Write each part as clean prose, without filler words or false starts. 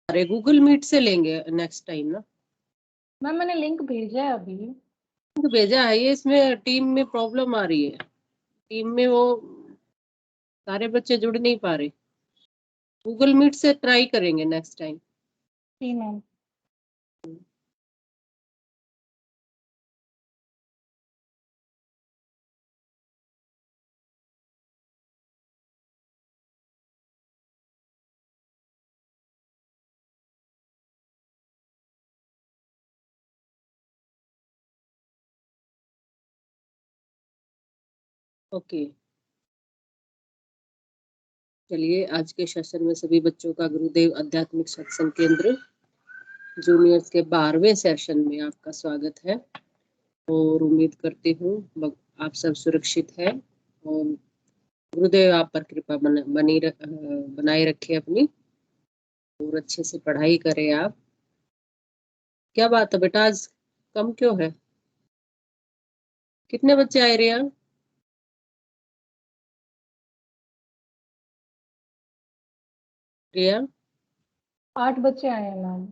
अरे Google meet से लेंगे नेक्स्ट टाइम ना। मैम मैंने लिंक भेजा है अभी। तो भेजा है, ये इसमें टीम में प्रॉब्लम आ रही है, टीम में वो सारे बच्चे जुड़ नहीं पा रहे। गूगल मीट से ट्राई करेंगे नेक्स्ट टाइम। जी मैम। ओके, चलिए आज के सेशन में सभी बच्चों का गुरुदेव आध्यात्मिक सत्संग केंद्र जूनियर्स के 12वें सेशन में आपका स्वागत है। और उम्मीद करती हूँ आप सब सुरक्षित है और गुरुदेव आप पर कृपा बनाए रखे अपनी, और अच्छे से पढ़ाई करें आप। क्या बात है बेटा, आज कम क्यों है? कितने बच्चे आए रिया? रिया 8 बच्चे आए हैं मैम।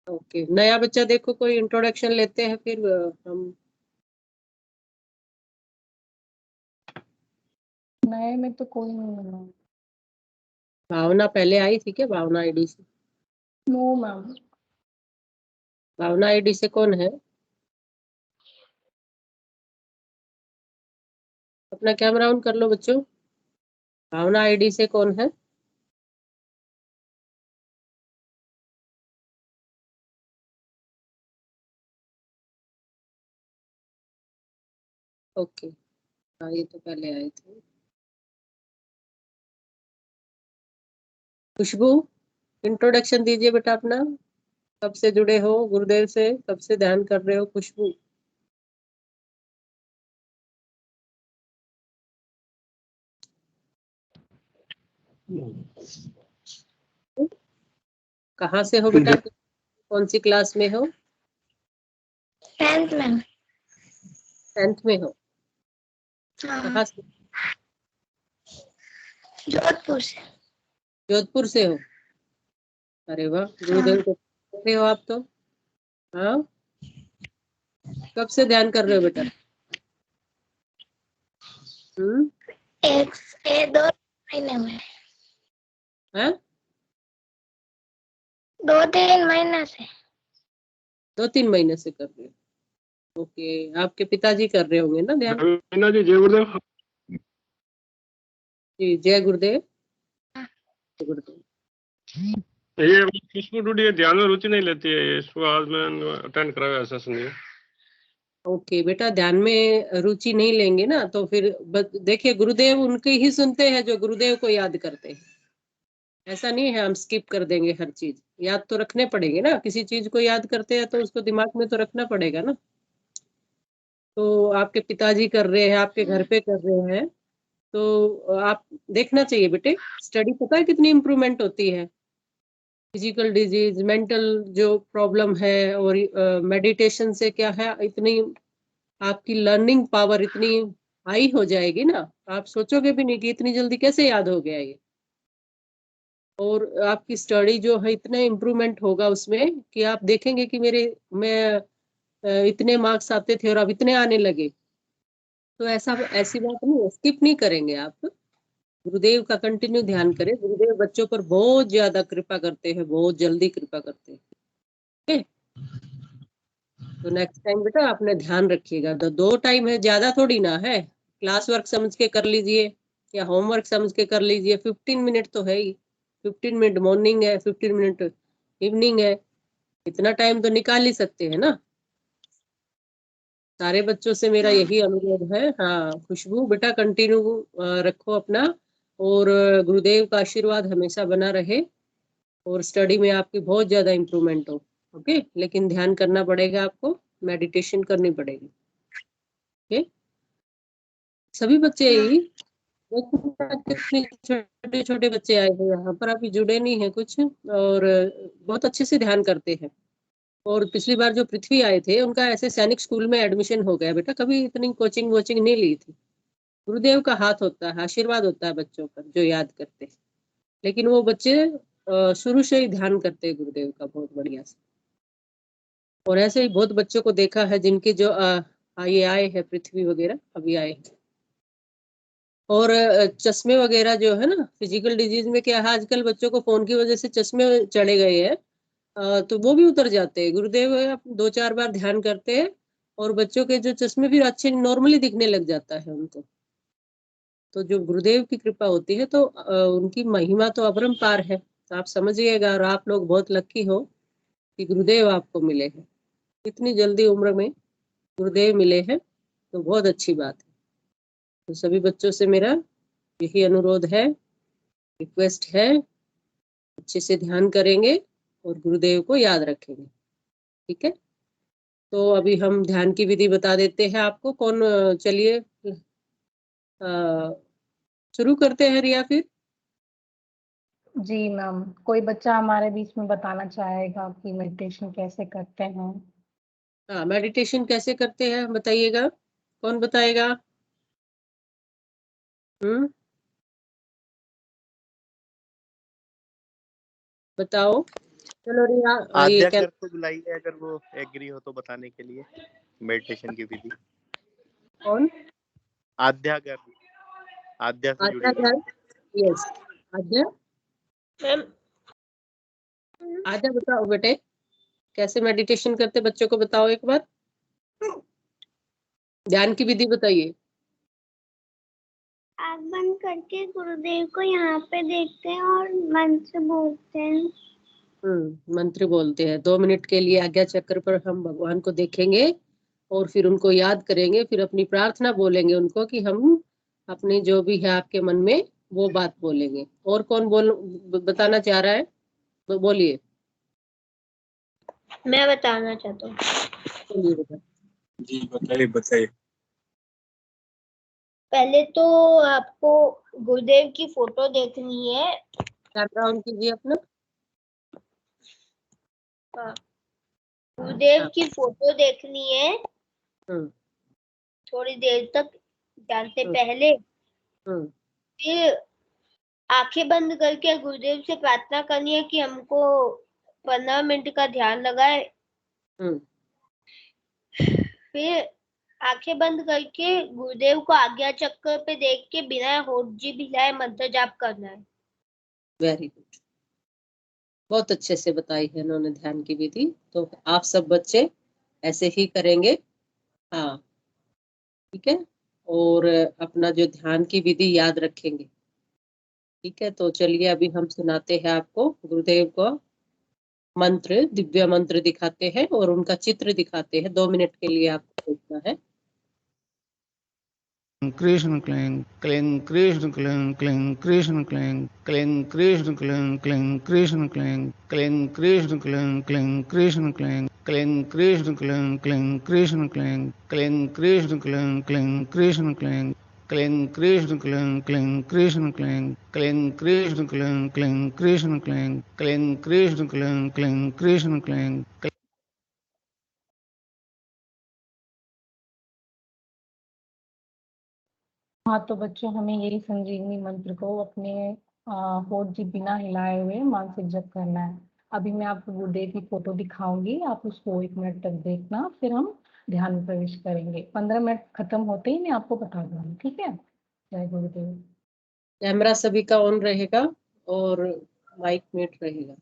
ओके, नया बच्चा देखो कोई इंट्रोडक्शन लेते हैं फिर हम। नए में तो कोई नहीं है मैम। भावना पहले आई थी क्या? भावना आईडी से? No ma'am. भावना आईडी से कौन है? अपना कैमरा ऑन कर लो बच्चों। भावना आईडी से कौन है? ओके, हाँ ये तो पहले आए थे। खुशबू इंट्रोडक्शन दीजिए बेटा अपना, कब से जुड़े हो गुरुदेव से, कब से ध्यान कर रहे हो खुशबू? कहाँ से हो बेटा, कौन सी क्लास में हो? 10th में। 10th में हो? हाँ, कहाँ से? जोधपुर से। जोधपुर से हो? अरे वाह, गुरुदेव को रहे हो आप तो। हाँ, कब से ध्यान कर रहे हो बेटा? एक 2 महीने में। हाँ, 2-3 महीने से। 2-3 महीने से कर रहे हो। ओके, आपके पिताजी कर रहे होंगे ना ध्यान? जी जय गुरुदेव। जी जय गुरुदेव। जय गुरुदेव। ये खुशबू डूडी ध्यान में रुचि नहीं लेती है, इसको आज मैं अटेंड कराया सेशन ये। ओके बेटा, ध्यान में रुचि नहीं लेंगे ना तो फिर देखिए गुरुदेव उनके ही सुनते हैं जो गुरुदेव को याद करते हैं। ऐसा नहीं है हम स्किप कर देंगे, हर चीज याद तो रखने पड़ेंगे ना। किसी चीज को याद करते हैं तो उसको दिमाग में तो रखना पड़ेगा ना। तो आपके पिताजी कर रहे हैं, आपके घर पे कर रहे हैं, तो आप देखना चाहिए बेटे। स्टडी पता है कितनी इम्प्रूवमेंट होती है, फिजिकल डिजीज, मेंटल जो प्रॉब्लम है, और मेडिटेशन से क्या है, इतनी आपकी लर्निंग पावर इतनी हाई हो जाएगी ना, आप सोचोगे भी नहीं कि इतनी जल्दी कैसे याद हो गया ये। और आपकी स्टडी जो है इतना इम्प्रूवमेंट होगा उसमें कि आप देखेंगे कि मैं इतने मार्क्स आते थे और अब इतने आने लगे। तो ऐसी बात नहीं है, स्किप नहीं करेंगे आप। गुरुदेव का कंटिन्यू ध्यान करें। गुरुदेव बच्चों पर बहुत ज्यादा कृपा करते हैं, बहुत जल्दी कृपा करते हैं। ओके, तो नेक्स्ट टाइम बेटा आपने ध्यान रखिएगा। तो 2 टाइम है, ज्यादा थोड़ी ना है। क्लास वर्क समझ के कर लीजिए या होमवर्क समझ के कर लीजिए। 15 मिनट तो है ही, 15 मिनट मॉर्निंग है, 15 मिनट इवनिंग है, इतना टाइम तो निकाल ही सकते हैं ना। सारे बच्चों से मेरा यही अनुरोध है। हाँ खुशबू बेटा कंटिन्यू रखो अपना, और गुरुदेव का आशीर्वाद हमेशा बना रहे, और स्टडी में आपकी बहुत ज्यादा इम्प्रूवमेंट हो। ओके, लेकिन ध्यान करना पड़ेगा आपको, मेडिटेशन करनी पड़ेगी। ओके, सभी बच्चे ही, कितने छोटे छोटे बच्चे आए हैं यहाँ पर, अभी जुड़े नहीं है कुछ, और बहुत अच्छे से ध्यान करते हैं। और पिछली बार जो पृथ्वी आए थे उनका ऐसे सैनिक स्कूल में एडमिशन हो गया बेटा, कभी इतनी कोचिंग वोचिंग नहीं ली थी। गुरुदेव का हाथ होता है, आशीर्वाद होता है बच्चों पर जो याद करते हैं। लेकिन वो बच्चे शुरू से ही ध्यान करते हैं गुरुदेव का बहुत बढ़िया से। और ऐसे ही बहुत बच्चों को देखा है जिनके जो ये आए हैं पृथ्वी वगैरह अभी आए हैं। और चश्मे वगैरह जो है ना, फिजिकल डिजीज में क्या है, आजकल बच्चों को फोन की वजह से चश्मे चढ़े गए हैं, तो वो भी उतर जाते हैं। गुरुदेव 2-4 बार ध्यान करते हैं और बच्चों के जो चश्मे भी अच्छे नॉर्मली दिखने लग जाता है उनको। तो जो गुरुदेव की कृपा होती है तो उनकी महिमा तो अपरंपार है। तो आप समझिएगा, और आप लोग बहुत लकी हो कि गुरुदेव आपको मिले हैं इतनी जल्दी उम्र में। गुरुदेव मिले हैं तो बहुत अच्छी बात है। तो सभी बच्चों से मेरा यही अनुरोध है, रिक्वेस्ट है, अच्छे से ध्यान करेंगे और गुरुदेव को याद रखेंगे। ठीक है, तो अभी हम ध्यान की विधि बता देते हैं आपको। कौन चलिए शुरू करते हैं रिया फिर। जी मैम, कोई बच्चा हमारे बीच में बताना चाहेगा कि मेडिटेशन कैसे करते हैं? हाँ, मेडिटेशन कैसे करते हैं बताइएगा, कौन बताएगा? बताओ, चलो रिया ये आद्या क्या कर को बुलाइए अगर वो एग्री हो तो बताने के लिए मेडिटेशन की विधि। कौन? आद्या कर, आद्या से जुड़ी आद्या? हुई। यस, आद्या, मैम आद्या बताओ बेटे, कैसे मेडिटेशन करते बच्चों को बताओ एक बार, ध्यान की विधि बताइए। आँख बंद करके गुरुदेव को यहाँ पे देखते हैं और मन से बोलते हैं। मंत्र बोलते हैं। 2 मिनट के लिए आज्ञा चक्र पर हम भगवान को देखेंगे और फिर उनको याद करेंगे, फिर अपनी प्रार्थना बोलेंगे उनको कि हम अपने जो भी है आपके मन में वो बात बोलेंगे। और कौन बताना चाह रहा है तो बोलिए। मैं बताना चाहता हूँ। बोलिए बेटा। जी बताइए बताइए। पहले तो आपको गुरुदेव की फोटो देखनी है। कैमरा ऑन कीजिए अपना। हाँ, गुरुदेव हाँ। की फोटो देखनी है हम्म थोड़ी देर तक ध्यान से हम्म पहले। हम्म फिर आंखें बंद करके गुरुदेव से प्रार्थना करनी है कि हमको 15 मिनट का ध्यान लगाए। हम्म फिर आंखें बंद करके गुरुदेव को आज्ञा चक्र पे देख के बिना होठ जी हिलाए मंत्र जाप करना है। वेरी गुड, बहुत अच्छे से बताई है इन्होंने ध्यान की विधि। तो आप सब बच्चे ऐसे ही करेंगे। हाँ, ठीक है, और अपना जो ध्यान की विधि याद रखेंगे। ठीक है, तो चलिए अभी हम सुनाते हैं आपको गुरुदेव को मंत्र, दिव्य मंत्र दिखाते हैं और उनका चित्र दिखाते हैं। 2 मिनट के लिए आपको देखना है। कृष्ण क्लीं क्लीं कृष्ण क्लीं क्लीं कृष्ण क्लीं क्लीं कृष्ण क्लीं क्लीं कृष्ण क्लीं क्लीं कृष्ण क्लीं क्लीं कृष्ण क्लीं क्लीं कृष्ण क्लीं क्लीं कृष्ण क्लीं क्लीं कृष्ण क्लीं क्लीं कृष्ण क्लीं क्लीं कृष्ण क्लीं क्लीं कृष्ण क्लीं क्लीं कृष्ण क्लीं क्लीं कृष्ण क्लीं क्लीं कृष्ण क्लीं क्लीं कृष्ण क्लीं। हाँ, तो बच्चों हमें यही संजीवनी मंत्र को अपने होठ जी बिना हिलाए हुए मानसिक जप करना है। अभी मैं आपको गुरुदेव की फोटो दिखाऊंगी, आप उसको 1 मिनट तक देखना, फिर हम ध्यान में प्रवेश करेंगे। 15 मिनट खत्म होते ही मैं आपको बता दूंगी। ठीक है, जय गुरुदेव। कैमरा सभी का ऑन रहेगा और माइक म्यूट रहेगा।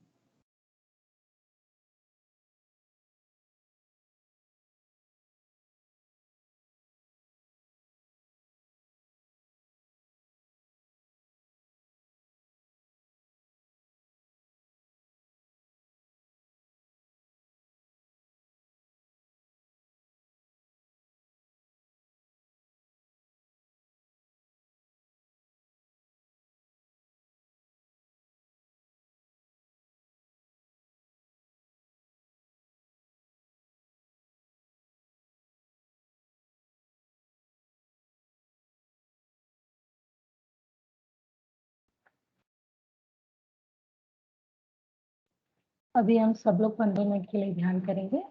अभी हम सब लोग 15 मिनट के लिए ध्यान करेंगे।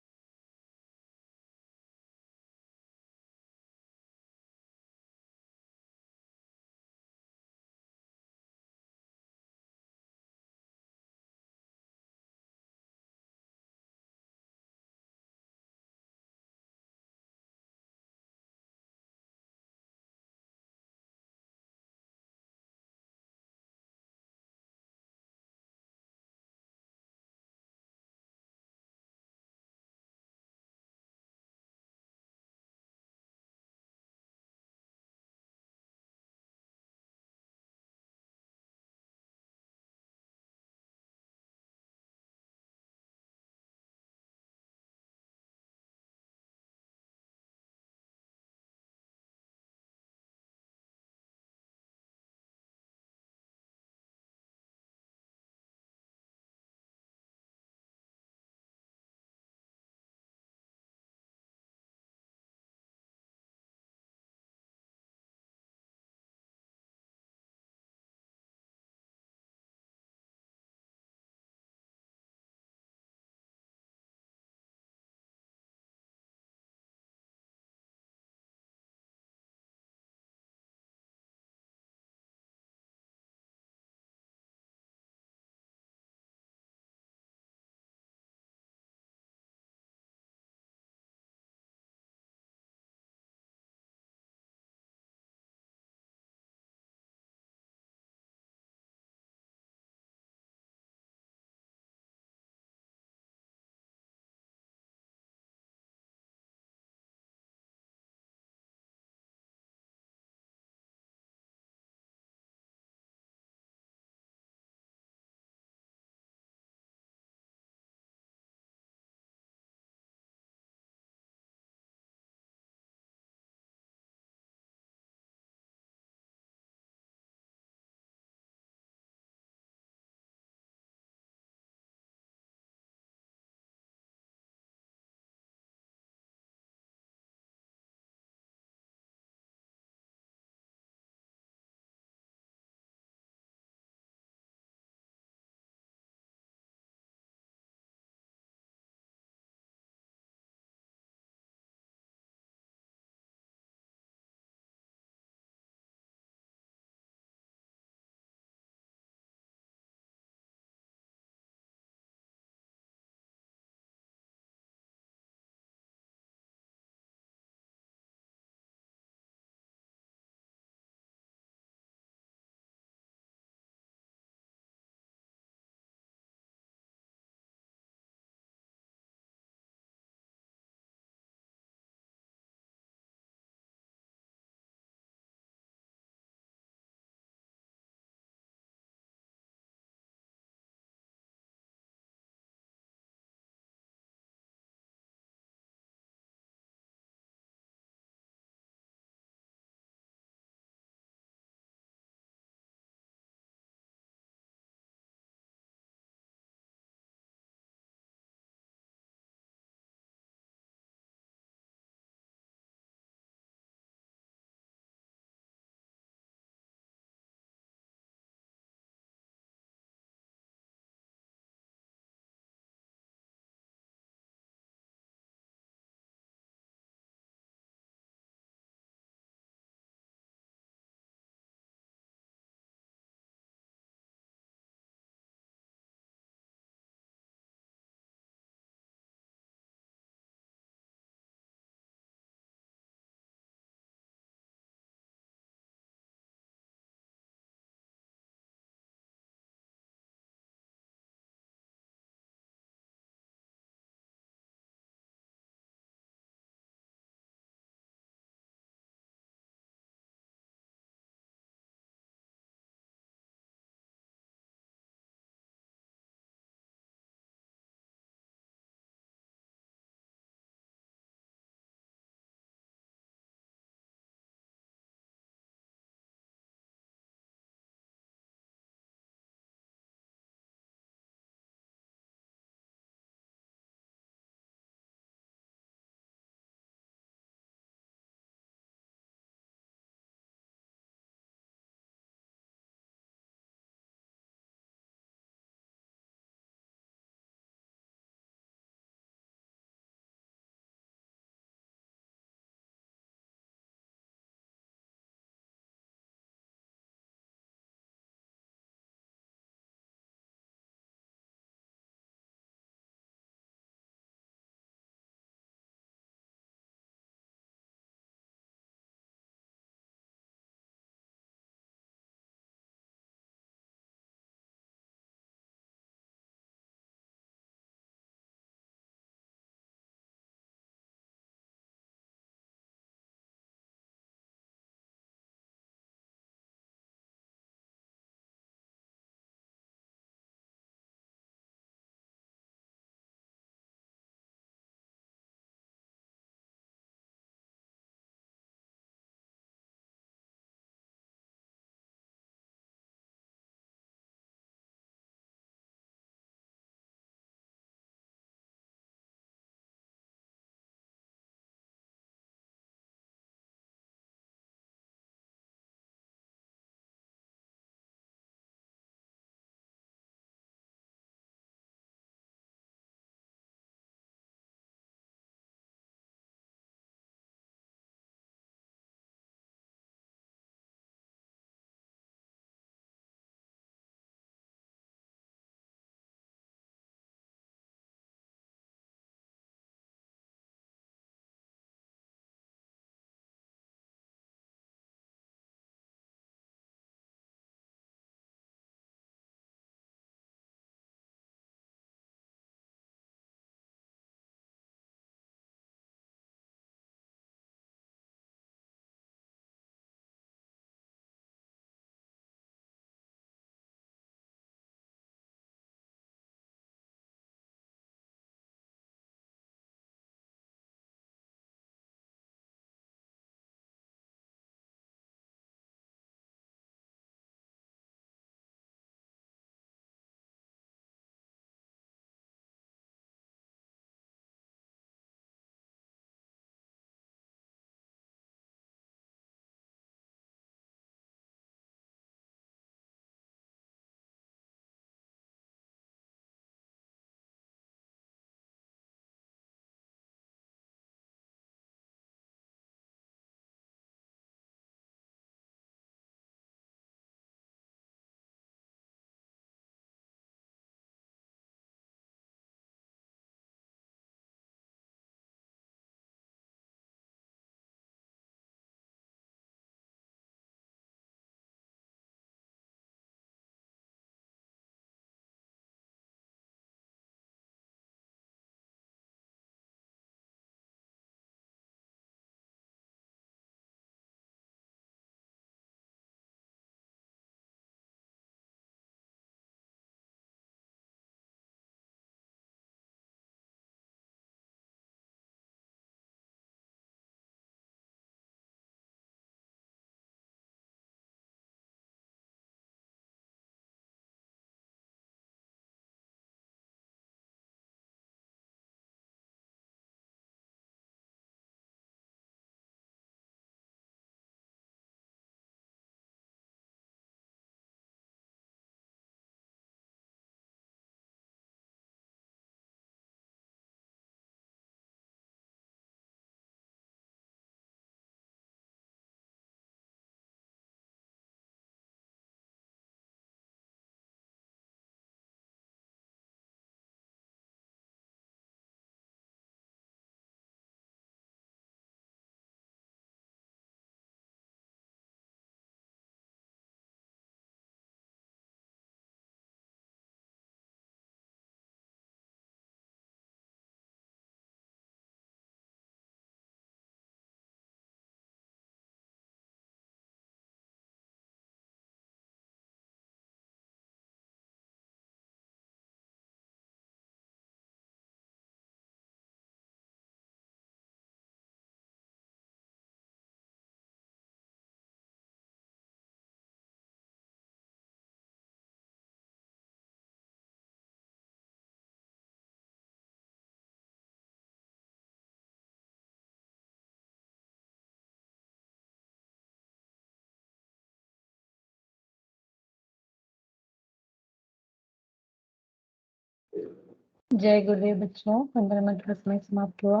जय गुरुदेव बच्चों, 15 मिनट का समय समाप्त हुआ।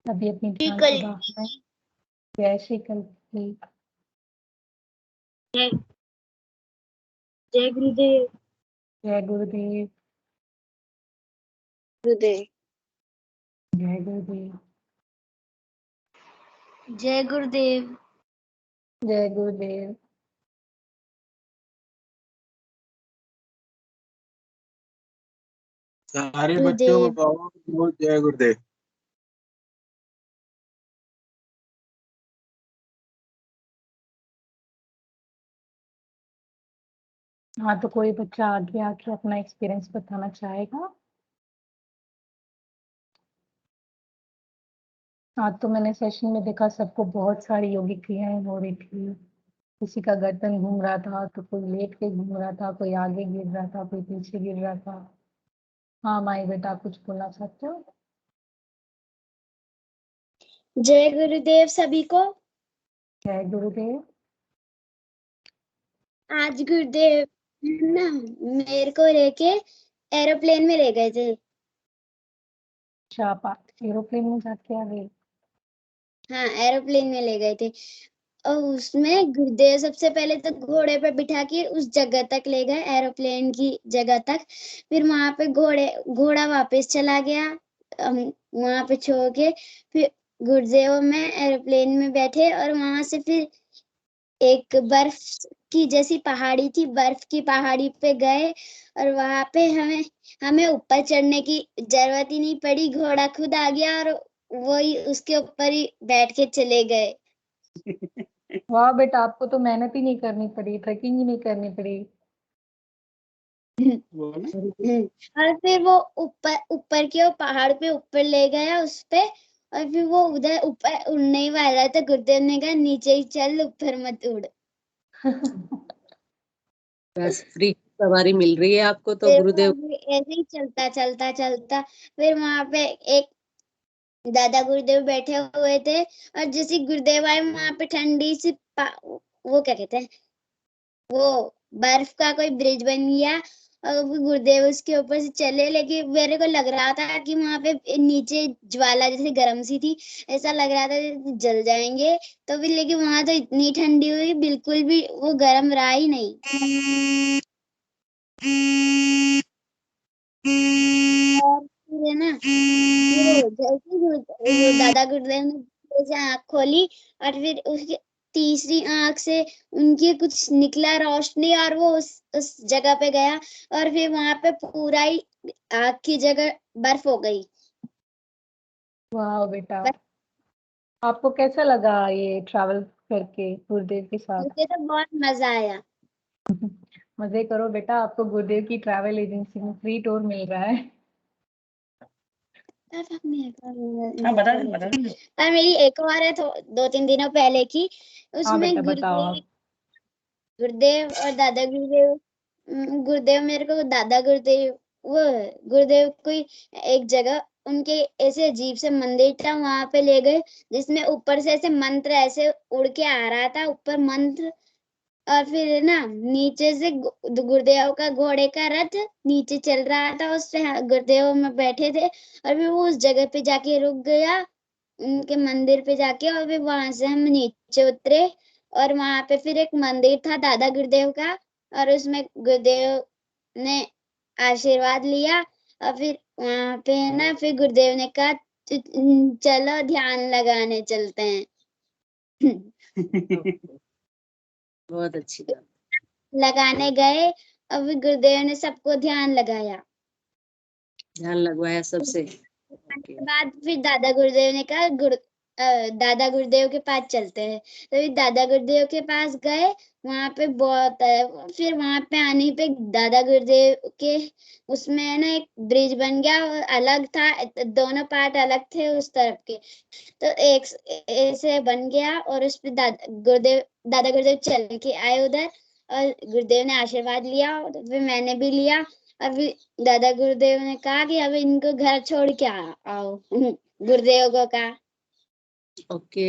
अभी अपनी ध्यान कल प्रवाह में जय श्री कल्की। जय गुरुदेव। जय गुरुदेव। गुरुदेव। जय गुरुदेव। जय गुरुदेव। जय गुरुदेव। सारे बच्चों को कहो बोल जय गुरुदेव। हाँ, तो कोई बच्चा आगे आके अपना एक्सपीरियंस बताना चाहेगा? हाँ, तो मैंने सेशन में देखा सबको बहुत सारी योगिक क्रियाएं हो रही थी। किसी का गर्दन घूम रहा था, तो कोई लेट के घूम रहा था, कोई आगे गिर रहा था, कोई पीछे गिर रहा था। हाँ माई बेटा, आप कुछ बोलना चाहते हो? जय गुरुदेव सभी को। जय गुरुदेव। आज गुरुदेव ना मेरे को लेके एरोप्लेन में ले गए थे। अच्छा, आप एरोप्लेन में जाके आ गए? हाँ, एरोप्लेन में ले गए थे और उसमें गुरुदेव सबसे पहले तो घोड़े पे बिठा के उस जगह तक ले गए, एरोप्लेन की जगह तक। फिर वहां पे घोड़ा वापस चला गया, वहां पे छोड़ के फिर गुरुदेव में एरोप्लेन में बैठे और वहां से फिर एक बर्फ की जैसी पहाड़ी थी, बर्फ की पहाड़ी पे गए और वहां पे हमें ऊपर चढ़ने की जरूरत ही नहीं पड़ी, घोड़ा खुद आ गया और वही उसके ऊपर ही बैठ के चले गए। वाह बेटा, आपको तो मेहनत ही नहीं करनी पड़ी, ट्रैकिंग ही नहीं करनी पड़ी। और फिर वो ऊपर के वो पहाड़ पे ऊपर ले गया उस पे, और फिर वो उधर ऊपर उड़ने ही वाला था, गुरुदेव ने कहा नीचे ही चल, ऊपर मत उड़। बस फ्री सवारी मिल रही है आपको तो फिर गुरुदेव। ऐसे ही चलता चलता चलता फिर वहां पे एक दादा गुरुदेव बैठे हुए थे, और जैसे गुरुदेव आए वहां पे ठंडी सी वो क्या कहते हैं, वो बर्फ का कोई ब्रिज बन गया और वो गुरुदेव उसके ऊपर से चले, लेकिन मेरे को लग रहा था कि वहां पे नीचे ज्वाला जैसे गर्म सी थी, ऐसा लग रहा था जैसे जल जाएंगे। तो भी लेकिन वहां तो इतनी ठंडी हुई, बिल्कुल भी वो गर्म रहा ही नहीं। और फिर है ना, वो जैसे दादा गुरुदेव ने जैसे आँख खोली और फिर उसकी तीसरी आँख से उनकी कुछ निकला रोशनी, और वो उस जगह पे गया और फिर वहां पे पूरा ही आग की जगह बर्फ हो गई। वाह बेटा, आपको कैसा लगा ये ट्रैवल करके गुरुदेव के साथ? मुझे तो बहुत मजा आया। मजे करो बेटा, आपको गुरुदेव की ट्रैवल एजेंसी में फ्री टूर मिल रहा है। बता दे। और मेरी एक और है तो 2-3 दिनों पहले की, हाँ उसमें बेटा, बताओ आप। गुरुदेव और दादा गुरुदेव मेरे को दादा गुरुदेव कोई एक जगह उनके ऐसे अजीब से मंदिर था, वहां पे ले गए जिसमें ऊपर से ऐसे मंत्र ऐसे उड़ के आ रहा था, ऊपर मंत्र, और फिर ना नीचे से गुरुदेव का घोड़े का रथ नीचे चल रहा था, उससे गुरुदेव में बैठे थे, और फिर वो उस जगह पे जाके रुक गया, उनके मंदिर पे जाके, और फिर वहां से हम नीचे उतरे और वहां पे फिर एक मंदिर था दादा गुरुदेव का, और उसमें गुरुदेव ने आशीर्वाद लिया, और फिर वहां पे ना फिर गुरुदेव ने कहा चलो ध्यान लगाने चलते हैं। बहुत अच्छी बात। लगाने गए और फिर गुरुदेव ने सबको ध्यान लगाया। ध्यान लगवाया सबसे। के बाद फिर दादा गुरुदेव ने कहा दादा गुरुदेव के पास चलते हैं, तो फिर दादा गुरुदेव के पास गए, वहां पे बहुत फिर वहां पे आने पे दादा गुरुदेव के उसमें ना एक ब्रिज बन गया, अलग था, दोनों पार्ट अलग थे उस तरफ के, तो एक ऐसे बन गया और उस पे दादा गुरुदेव चल के आए उधर, और गुरुदेव ने आशीर्वाद लिया, तो फिर मैंने भी लिया। अभी दादा गुरुदेव ने कहा कि अब इनको घर छोड़ के आओ। गुरुदेव को कहा। ओके।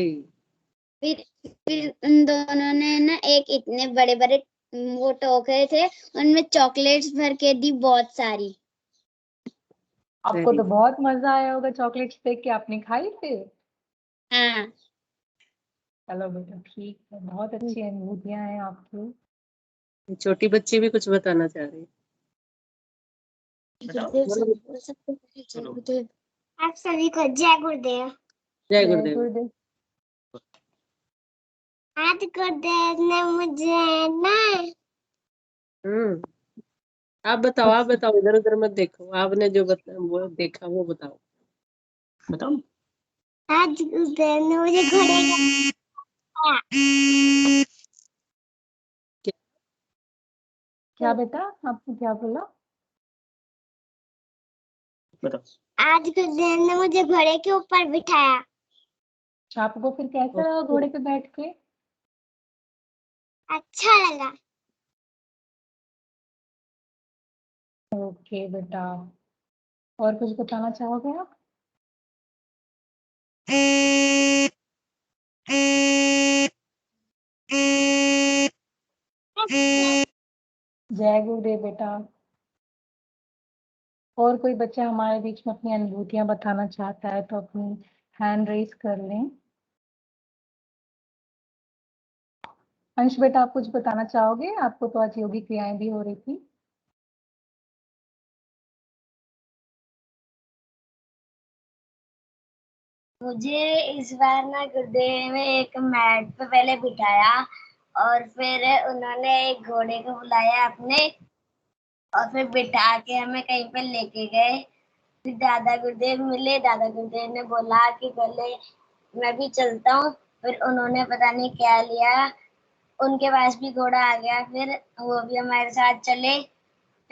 फिर उन दोनों ने ना एक इतने बड़े बड़े वो टोकरे थे, उनमें चॉकलेट्स भर के दी बहुत सारी। आपको तो बहुत मजा आया होगा चॉकलेट्स देख के, आपने खाई फिर? हाँ। चलो बेटा ठीक है, बहुत अच्छी अनुभूतियां हैं आपकी। छोटी बच्ची भी कुछ बताना चाह रही है। आप सभी को जय गुरुदेव। जय जय गुरुदेव। गुरुदेव। आज गुरुदेव ने मुझे ना आप बताओ, इधर उधर मत देखो, आपने जो वो देखा वो बताओ। आज गुरुदेव ने मुझे घोड़े का क्या बेटा, आपने क्या बोला? आज गुरुदेव ने मुझे घोड़े के ऊपर बिठाया। आपको फिर कैसा लगा घोड़े पे बैठ के? अच्छा लगा। ओके बेटा, और कुछ बताना चाहोगे आप? जय गुरुदेव बेटा। और कोई बच्चा हमारे बीच में अपनी अनुभूतियां बताना चाहता है तो अपनी हैंड रेज कर लें। अंश बेटा, आप कुछ बताना चाहोगे? आपको तो आज योगी क्रियाएं भी हो रही थी। मुझे इस बार ना गुरुदेव ने एक मैट पे पहले बिठाया और फिर उन्होंने एक घोड़े को बुलाया अपने और फिर बिठा के हमें कहीं पे लेके गए। फिर दादा गुरुदेव मिले, दादा गुरुदेव ने बोला कि पहले मैं भी चलता हूँ। फिर उन्होंने पता नहीं क्या लिया, उनके पास भी घोड़ा आ गया, फिर वो भी हमारे साथ चले।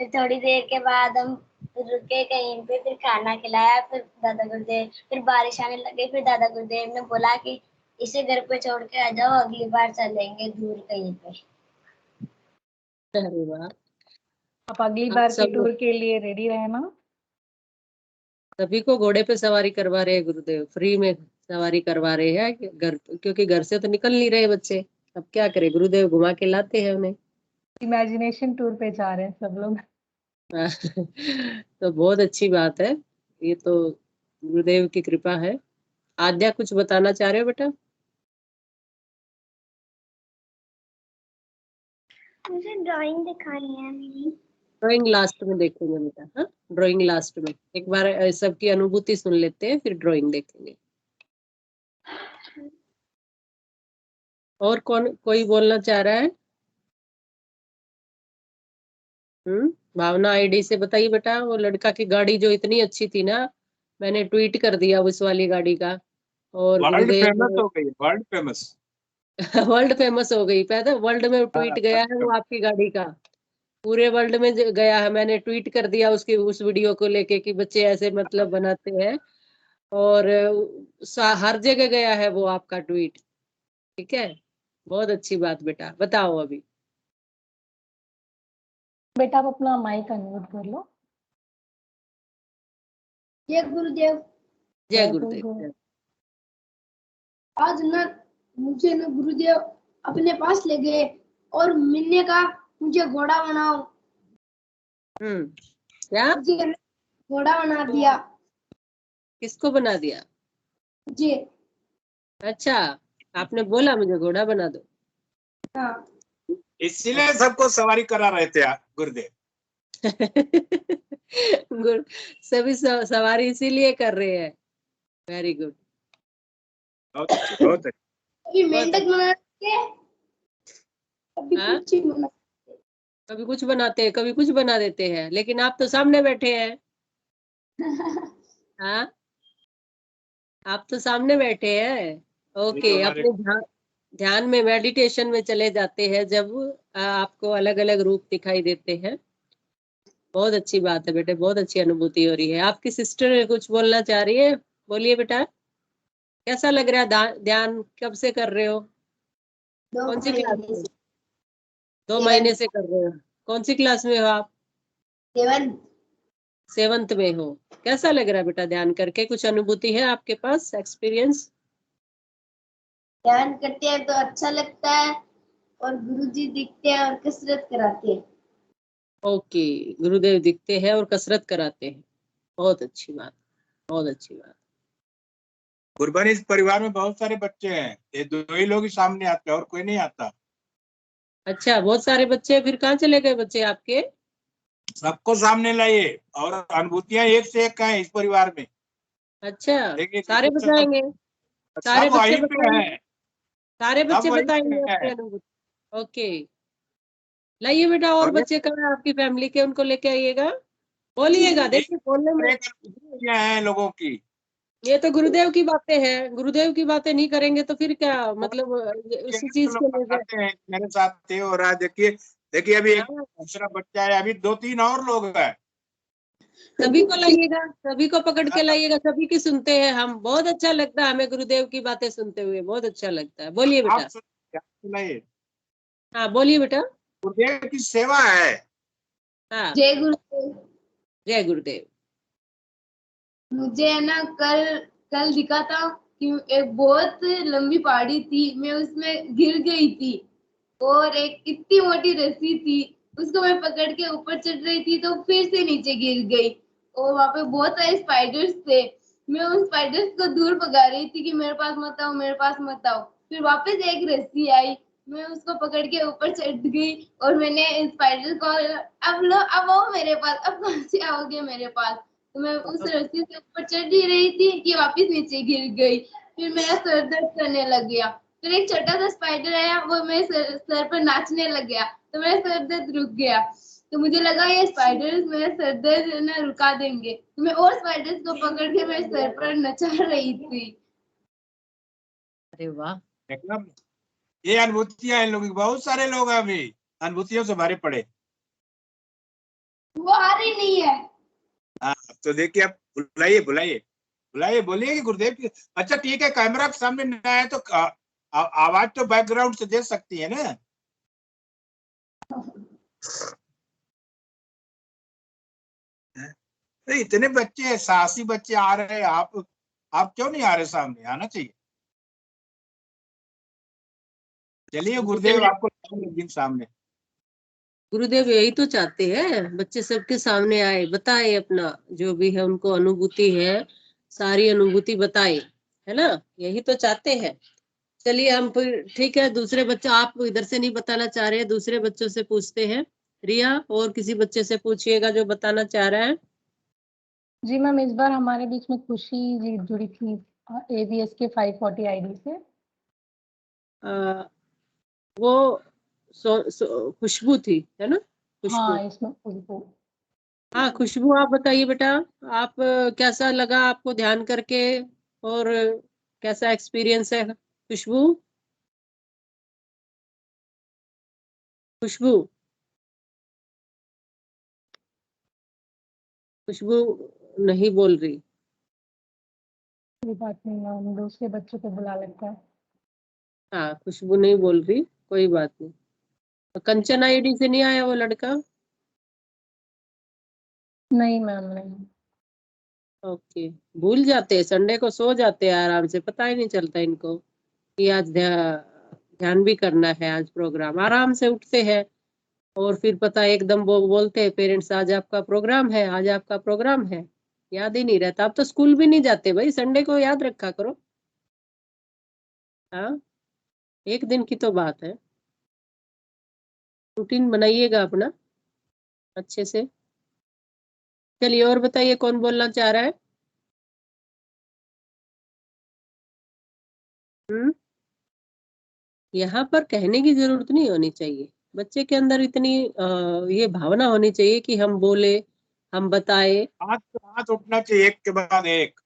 फिर थोड़ी देर के बाद हम रुके कहीं पे, फिर खाना खिलाया। फिर दादा गुरुदेव, फिर बारिश आने लगी, फिर दादा गुरुदेव ने बोला कि इसे घर पे छोड़ के आ जाओ, अगली बार चलेंगे दूर कहीं पे। अरे वाह। आप अगली आप बार के सब टूर के लिए रेडी रहना। सभी को घोड़े पे सवारी करवा रहे हैं गुरुदेव, फ्री में सवारी करवा रहे हैं घर, क्योंकि घर से तो निकल नहीं रहे बच्चे। अब क्या करे, गुरुदेव घुमा के लाते हैं उन्हें। इमेजिनेशन टूर पे जा रहे हैं सब लोग। तो बहुत अच्छी बात है, ये तो गुरुदेव की कृपा है। आद्या कुछ बताना चाह रहे हो बेटा? मुझे ड्राइंग दिखानी है मेरी। ड्राइंग लास्ट में देखेंगे बेटा। हाँ, ड्राइंग लास्ट में एक बार सबकी अनुभूति सुन लेते हैं, फिर ड्राइंग देखेंगे। और कोई बोलना चाह रहा है? भावना आईडी से बताइए बेटा। वो लड़का की गाड़ी जो इतनी अच्छी थी ना, मैंने ट्वीट कर दिया उस वाली गाड़ी का। और वर्ल्ड गुरुदेव फेमस हो गई, वर्ल्ड फेमस। वर्ल्ड फेमस हो गई, पता वर्ल्ड में ट्वीट गया है वो आपकी गाड़ी का, पूरे वर्ल्ड में गया है। मैंने ट्वीट कर दिया उसकी उस वीडियो को लेके कि बच्चे ऐसे मतलब बनाते हैं, और हर जगह गया है वो आपका ट्वीट। ठीक है, बहुत अच्छी बात बेटा। बताओ अभी। बेटा आप अपना माइक अनम्यूट कर लो। जय गुरुदेव। जय गुरुदेव। आज न मुझे न गुरुदेव अपने पास ले गए और मिलने का मुझे घोड़ा बनाओ। क्या? मुझे घोड़ा बना दिया। किसको बना दिया? जी। अच्छा, आपने बोला मुझे घोड़ा बना दो। हाँ। इसीलिए सबको सवारी करा रहे थे गुरुदेव। सभी सवारी इसीलिए कर रहे हैं। वेरी गुड, बहुत अच्छी, बहुत अच्छी। मेंढक बना के कभी हाँ? कुछ बना, कभी कुछ बनाते हैं, कभी कुछ बना देते हैं, लेकिन आप तो सामने बैठे हैं। हाँ, आप तो सामने बैठे हैं। ओके, अपने ध्यान में, मेडिटेशन में चले जाते हैं जब आपको अलग अलग रूप दिखाई देते हैं। बहुत अच्छी बात है बेटे, बहुत अच्छी अनुभूति हो रही है। आपकी सिस्टर कुछ बोलना चाह रही है, बोलिए बेटा। कैसा लग रहा है ध्यान? कब से कर रहे हो? कौन सी क्लास में? 2 महीने से कर रहे हो। कौन सी क्लास में हो आप? 7th में हो। कैसा लग रहा है बेटा ध्यान करके? कुछ अनुभूति है आपके पास, एक्सपीरियंस? ध्यान करते हैं तो अच्छा लगता है और गुरुजी दिखते हैं और कसरत कराते हैं। ओके, गुरुदेव दिखते हैं और कसरत कराते हैं। बहुत अच्छी बात, बहुत अच्छी बात। गुरबानी इस परिवार में बहुत सारे बच्चे हैं, ये दो ही लोग ही सामने आते हैं और कोई नहीं आता। अच्छा, बहुत सारे बच्चे हैं, फिर कहाँ चले गए बच्चे आपके? सबको सामने लाइए, और अनुभूतियां एक से एक हैं इस परिवार में। अच्छा, देखिए सारे सब बताएंगे, सारे सब बच्चे वहीं पे बताएंगे, है, सारे सब बच्चे वहीं बताएंगे पे अपनी है। अनुभूति। ओके, लाइए बेटा, और और बच्चे कहाँ हैं आपकी फैमिली के, उनको लेके आइएगा, बोलिएगा। देखिए बोलने में, एक अनुभूतियां हैं लोगों की। ये तो गुरुदेव की बातें हैं, गुरुदेव की बातें नहीं करेंगे तो फिर क्या मतलब, उसी तो चीज लोग के लिए। बताते हैं मेरे साथ ये हो रहा है, देखिए देखिए अभी एक हाँ, दूसरा बच्चा है, अभी 2-3 और लोग हैं। सभी को लाइएगा, सभी को पकड़ के लाइएगा, सभी की सुनते हैं हम, बहुत अच्छा लगता है हमें गुरुदेव की बातें सुनते हुए, बहुत अच्छा लगता है। बोलिए आप बेटा। सुनाइए, हाँ बोलिए बेटा। गुरुदेव की सेवा है। हाँ, जय गुरुदेव। जय गुरुदेव। मुझे है ना कल कल दिखा था कि एक बहुत लंबी पहाड़ी थी, मैं उसमें गिर गई थी और एक इतनी मोटी रस्सी थी, उसको मैं पकड़ के ऊपर चढ़ रही थी तो फिर से नीचे गिर गई और वहां पे बहुत सारे स्पाइडर्स थे। मैं उन स्पाइडर्स को दूर भगा रही थी कि मेरे पास मत आओ, मेरे पास मत आओ। फिर वापस एक रस्सी आई, मैं उसको पकड़ के ऊपर चढ़ गई और मैंने स्पाइडर को, अब लो, अब आओ मेरे पास, अब कहाँ से आओगे मेरे पास। तो मैं उस रस्सी से ऊपर चढ़ ही रही थी कि वापस नीचे गिर गई। फिर मेरा सर दर्द करने लग गया। फिर एक छोटा सा स्पाइडर आया, वो मेरे सर पर नाचने लग गया, तो मेरा सर दर्द रुक गया। तो मुझे लगा ये स्पाइडर्स मेरा सर दर्द ना रुका देंगे, तो मैं और स्पाइडर्स को पकड़ के मेरे सर पर नचा रही थी। अरे वाह, देखना, ये अनुभूतियां हैं लोगों की, बहुत सारे लोग हैं अभी अनुभूतियों से भरे पड़े। वो आ रही नहीं है। हाँ, तो देखिए आप बुलाइए बुलाइए बुलाइए, बोलिए कि गुरुदेव की। अच्छा ठीक है, कैमरा के सामने नहीं आया तो आवाज तो बैकग्राउंड से दे सकती है ना। तो इतने बच्चे हैं, साहसी बच्चे आ रहे हैं, आप क्यों नहीं आ रहे? सामने आना चाहिए। चलिए गुरुदेव आपको लाएंगे एक दिन सामने। गुरुदेव यही तो चाहते हैं, बच्चे सबके सामने आए, बताए अपना जो भी है उनको अनुभूति है, सारी अनुभूति बताए, है ना, यही तो चाहते हैं। चलिए हम फिर ठीक है, दूसरे बच्चे, आप इधर से नहीं बताना चाह रहे हैं, दूसरे बच्चों से पूछते हैं। रिया, और किसी बच्चे से पूछिएगा जो बताना चाह रहा है। जी मैम, इस बार हमारे बीच में खुशी जी जुड़ी थी ABS के 540 आईडी से। आ, वो खुशबू थी, है ना, खुशबू। हाँ, इसमें खुशबू। हाँ खुशबू, आप बताइए बेटा, आप कैसा लगा आपको ध्यान करके, और कैसा एक्सपीरियंस है खुशबू? खुशबू, खुशबू नहीं बोल रही। कोई बात नहीं मैम, दूसरे बच्चों को बुला लेता है। हाँ खुशबू नहीं बोल रही, कोई बात नहीं। तो कंचन आईडी से नहीं आया वो लड़का? नहीं मैम, नहीं। ओके, भूल जाते हैं, संडे को सो जाते हैं आराम से, पता ही नहीं चलता इनको कि आज ध्यान भी करना है, आज प्रोग्राम, आराम से उठते हैं और फिर पता है एकदम वो बोलते हैं पेरेंट्स आज आपका प्रोग्राम है, आज आपका प्रोग्राम है, याद ही नहीं रहता। अब तो स्कूल भी नहीं जाते भाई, संडे को याद रखा करो। हाँ, एक दिन की तो बात है, रूटीन बनाइएगा अपना अच्छे से। चलिए और बताइए, कौन बोलना चाह रहा है? हम्म, यहाँ पर कहने की जरूरत नहीं होनी चाहिए, बच्चे के अंदर इतनी ये भावना होनी चाहिए कि हम बोले, हम बताए। हाथ हाथ उठना चाहिए एक के बाद एक।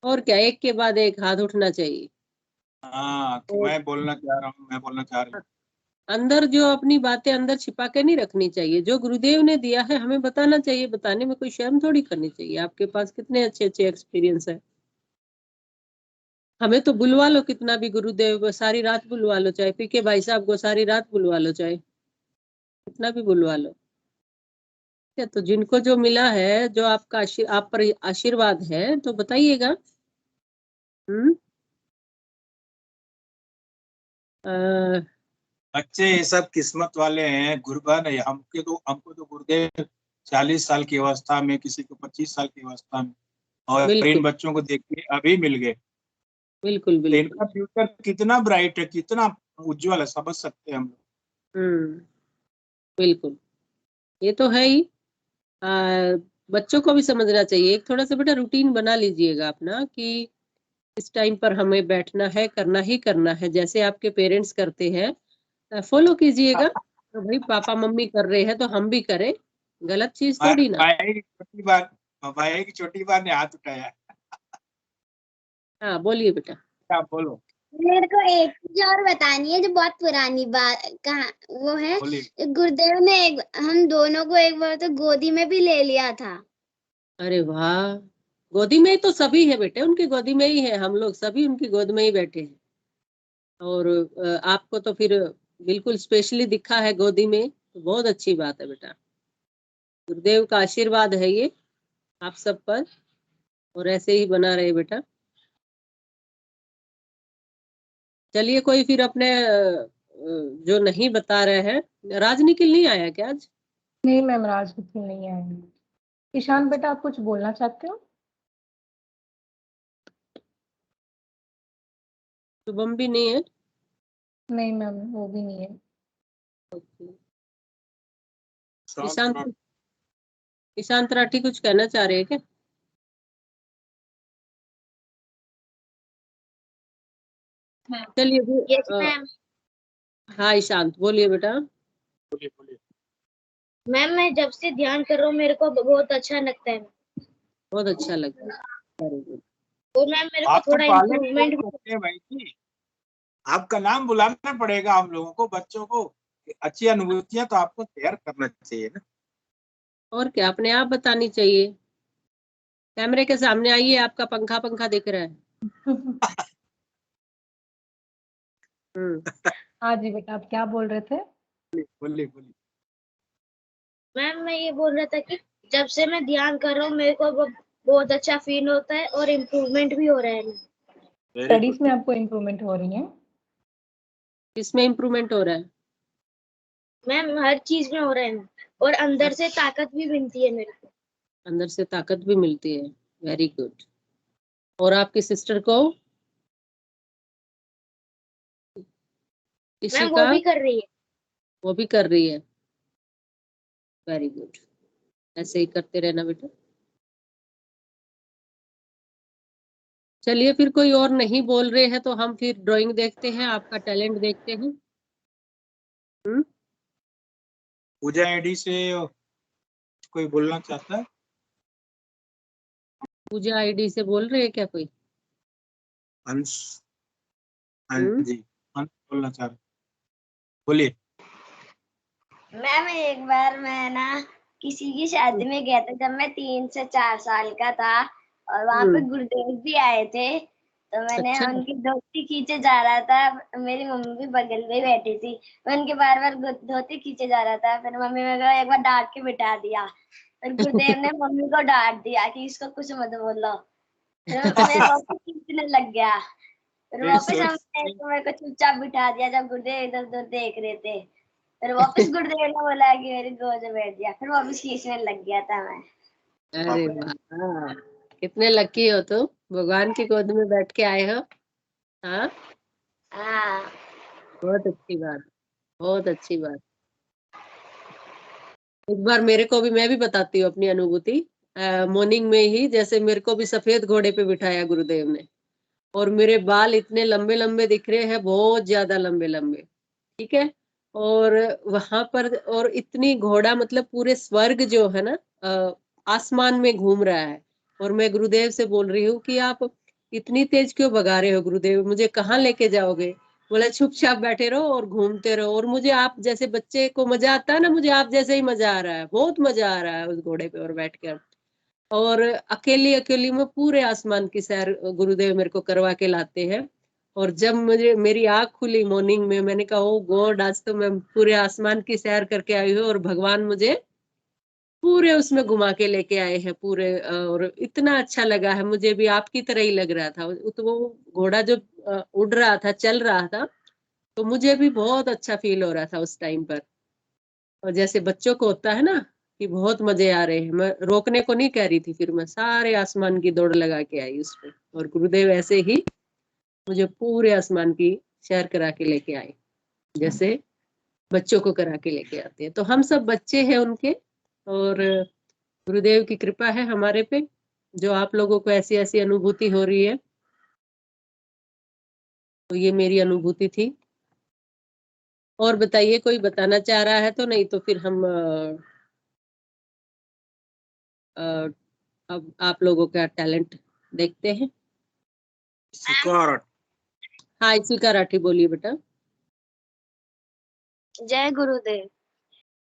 और क्या, एक के बाद एक हाथ उठना चाहिए। हाँ, कि और मैं बोलना चाह रहा हूँ, मैं बोलना चाह रही हूँ। अंदर जो अपनी बातें अंदर छिपा के नहीं रखनी चाहिए, जो गुरुदेव ने दिया है हमें बताना चाहिए, बताने में कोई शर्म थोड़ी करनी चाहिए। आपके पास कितने अच्छे अच्छे एक्सपीरियंस है, हमें तो बुलवा लो कितना भी, गुरुदेव को सारी रात बुलवा लो, चाहे पीके भाई साहब को सारी रात बुलवा लो, चाहे कितना भी बुलवा लो। ठीक है, तो जिनको जो मिला है, जो आपका आप पर आशीर्वाद है, तो बताइएगा। हम्म, बच्चे ये सब किस्मत वाले हैं, गुरुबा नहीं, हमको तो गुरुदेव 40 साल की अवस्था में, किसी को 25 साल की अवस्था में, और इन बिल्कुल बच्चों को देखिए अभी मिल गए। बिल्कुल तो बिल्कुल। इनका फ्यूचर कितना ब्राइट है, कितना उज्जवल है, समझ सकते हैं हम लोग। बिल्कुल, ये तो है ही। बच्चों को भी समझना चाहिए। एक थोड़ा सा बेटा रूटीन बना लीजिएगा अपना कि इस टाइम पर हमें बैठना है, करना ही करना है, जैसे आपके पेरेंट्स करते हैं फॉलो कीजिएगा। तो भाई पापा मम्मी कर रहे हैं तो हम भी करें, गलत चीज थोड़ी ना। भाई की छोटी बार ने हाथ उठाया। हाँ बोलिए बेटा। क्या बोलो, मेरे को एक चीज और बतानी है जो बहुत पुरानी बात कहा, वो है बोलिए। गुरुदेव ने हम दोनों को एक बार तो गोदी में भी ले लिया था। अरे वाह, गोदी में ही तो सभी है बेटे, उनकी गोदी में ही है, हम लोग सभी उनकी गोद में ही बैठे हैं। और आपको तो फिर बिल्कुल स्पेशली दिखा है गोदी में, तो बहुत अच्छी बात है बेटा। गुरुदेव का आशीर्वाद है ये आप सब पर, और ऐसे ही बना रहे बेटा। चलिए कोई फिर अपने जो नहीं बता रहे हैं, राज निखिल नहीं आया क्या आज? नहीं मैम, राज निखिल नहीं आए हैं। ईशान बेटा, आप कुछ बोलना चाहते हो? शुभम भी नहीं है? नहीं मैम, वो भी नहीं है। ईशांत, ईशांत राठी कुछ कहना चाह रहे हैं क्या? चलिए यस मैम। हाँ ईशांत बोलिए बेटा। बोलिए बोलिए। मैम मैं जब से ध्यान कर रहा हूँ मेरे को बहुत अच्छा लगता है, बहुत अच्छा लगा, वेरी गुड। और मैम मेरे को आप तो थोड़ा पहले भी इम्प्रूवमेंट बोल सकते हैं भाई जी, आपका नाम बुलाना पड़ेगा हम लोगों को, बच्चों को। अच्छी अनुभूतियां तो आपको शेयर करना चाहिए ना। और क्या, अपने आप बतानी चाहिए। कैमरे के सामने आइए, आपका पंखा पंखा दिख रहा है। हाँ जी बेटा, आप क्या बोल रहे थे? बोलिए बोलिए। मैम मैं ये बोल रहा था कि जब से मैं ध्यान कर रहा हूँ मेरे को बहुत अच्छा फील होता है और इम्प्रूवमेंट भी हो रहा है। Very studies good. में आपको इम्प्रूवमेंट हो रही है? किसमें इम्प्रूवमेंट हो रहा है? मैम हर चीज में हो रहा है, और अंदर से ताकत भी मिलती है मेरे को। अंदर से ताकत भी मिलती है, वेरी गुड। और आपकी सिस्टर को? मैम वो इशिका? भी कर रही है। वो भी कर रही है, वेरी गुड। ऐसे ही करते रहना बेटा। चलिए फिर कोई और नहीं बोल रहे हैं तो हम फिर ड्राइंग देखते हैं, आपका टैलेंट देखते हैं। पूजा आईडी से कोई बोलना चाहता है? पूजा आईडी से बोल रहे हैं क्या कोई? अंश, हाँ हम्म जी, अंश बोलना चाह रहे, बोलिए। मैम एक बार मैं ना किसी की शादी में गया था जब मैं 3 से 4 साल का था, और वहां पे गुरुदेव भी आए थे, तो मैंने अच्छा। उनकी धोती खींचे जा रहा था, मेरी मम्मी भी बगल में ही बैठी थी, मैं उनके बार बार धोती खींचे जा रहा था, फिर मम्मी मेरे को एक बार डांट के बिठा दिया, फिर गुरुदेव ने मम्मी को डांट दिया कि इसको कुछ मत बोलो, फिर मैं वापस खींचने लग गया, फिर वापस मेरे को चुपचाप बिठा दिया जब गुरुदेव इधर उधर देख रहे थे, फिर वापस गुरुदेव ने बोला कि मेरी गोद में बैठ गया, फिर वापस खींचने लग गया था मैं। अरे वाह, कितने लकी हो तुम, भगवान की गोद में बैठ के आए हो। हाँ, हाँ बहुत अच्छी बात, बहुत अच्छी बात। एक बार मेरे को भी, मैं भी बताती हूँ अपनी अनुभूति। मॉर्निंग में ही जैसे मेरे को भी सफेद घोड़े पे बिठाया गुरुदेव ने, और मेरे बाल इतने लंबे लंबे दिख रहे हैं, बहुत ज्यादा लंबे लंबे, ठीक है। और वहां पर और इतनी घोड़ा, मतलब पूरे स्वर्ग जो है ना आसमान में घूम रहा है, और मैं गुरुदेव से बोल रही हूँ कि आप इतनी तेज क्यों भगा रहे हो गुरुदेव, मुझे कहाँ लेके जाओगे? बोला चुपचाप बैठे रहो और घूमते रहो, और मुझे आप जैसे बच्चे को मजा आता है ना, मुझे आप जैसे ही मजा आ रहा है, बहुत मजा आ रहा है उस घोड़े पे और बैठकर। और अकेली अकेली में पूरे आसमान की सैर गुरुदेव मेरे को करवा के लाते हैं। और जब मुझे मेरी आंख खुली मॉर्निंग में, मैंने कहा ओ गॉड, आज तो मैं पूरे आसमान की सैर करके आई हूँ, और भगवान मुझे पूरे उसमें घुमा के लेके आए हैं पूरे। और इतना अच्छा लगा है, मुझे भी आपकी तरह ही लग रहा था। तो वो घोड़ा जो उड़ रहा था, चल रहा था, तो मुझे भी बहुत अच्छा फील हो रहा था उस टाइम पर। और जैसे बच्चों को होता है ना कि बहुत मजे आ रहे हैं। मैं रोकने को नहीं कह रही थी, फिर मैं सारे आसमान की दौड़ लगा के आई उस पे, और गुरुदेव ऐसे ही मुझे पूरे आसमान की सैर करा के लेके आए, जैसे बच्चों को करा के लेके आते हैं। तो हम सब बच्चे हैं उनके, और गुरुदेव की कृपा है हमारे पे, जो आप लोगों को ऐसी ऐसी अनुभूति हो रही है। तो ये मेरी अनुभूति थी। और बताइए, कोई बताना चाह रहा है तो, नहीं तो फिर हम अब आप लोगों का टैलेंट देखते हैं। हाँ, इसी का राठी बोलिए बेटा। जय गुरुदेव।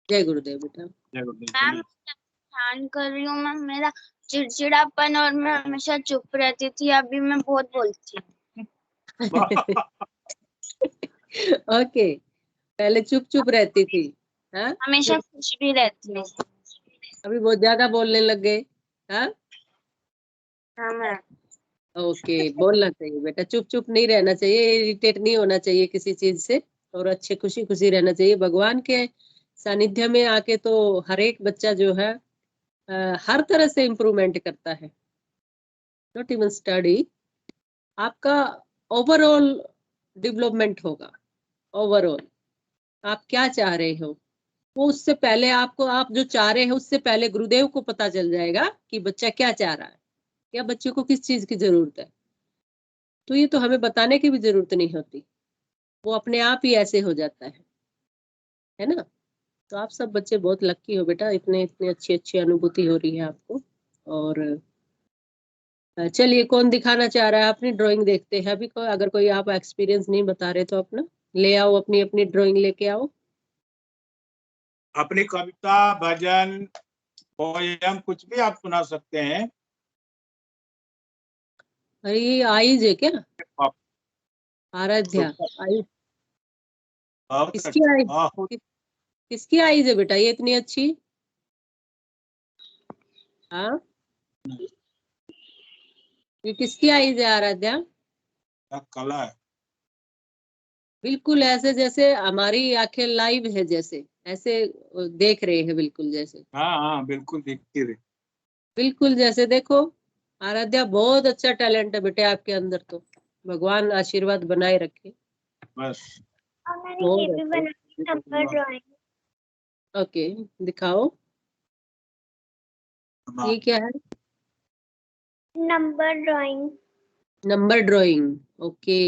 जय गुरुदेव बेटा। जय गुरुदेव। मैम ध्यान कर रही हूँ मैम, मेरा चिड़चिड़ापन और मैं हमेशा चुप रहती थी, अभी मैं बहुत बोलती हूँ। ओके, पहले चुप चुप रहती थी, हाँ, हमेशा खुश भी रहती हूँ। अभी बहुत ज्यादा बोलने लग गए। हाँ, हाँ मैम। ओके, बोलना चाहिए बेटा, चुप चुप नहीं रहना चाहिए, इरिटेट नहीं होना चाहिए किसी चीज से, और अच्छे खुशी खुशी रहना चाहिए। भगवान के सानिध्य में आके तो हर एक बच्चा जो है हर तरह से इम्प्रूवमेंट करता है, नॉट इवन स्टडी, आपका ओवरऑल डेवलपमेंट होगा। ओवरऑल आप क्या चाह रहे हो, वो उससे पहले आपको, आप जो चाह रहे हो उससे पहले गुरुदेव को पता चल जाएगा कि बच्चा क्या चाह रहा है, या बच्चे को किस चीज की जरूरत है। तो ये तो हमें बताने की भी जरूरत नहीं होती, वो अपने आप ही ऐसे हो जाता है ना। तो आप सब बच्चे बहुत लक्की हो बेटा, इतने इतने अच्छी अच्छी अनुभूति हो रही है आपको। और चलिए, कौन दिखाना चाह रहा है अपनी ड्राइंग, देखते हैं अभी। अगर कोई आप एक्सपीरियंस नहीं बता रहे तो अपना ले आओ, अपनी अपनी ड्राइंग लेके आओ। अपनी कविता, भजन, पोयम कुछ भी आप सुना सकते हैं। अरे ये आईज है क्या? आप आराध्या आई? बहुत किसकी आई? बहुत किसकी आईज है बेटा ये इतनी अच्छी? हाँ, ये किसकी आईज है आराध्या? कला है। बिल्कुल ऐसे जैसे हमारी आंखें लाइव है, जैसे ऐसे देख रहे हैं, बिल्कुल जैसे, हाँ हाँ बिल्कुल दिखती रही। बिल्कुल जैसे। देखो आराध्या, बहुत अच्छा टैलेंट है बेटे आपके अंदर, तो भगवान आशीर्वाद बनाए रखे। बस और मैंने ये बहुत भी अच्छा। बनाई नंबर ड्राइंग। ओके, दिखाओ, ये क्या है? Number drawing. Number drawing, okay,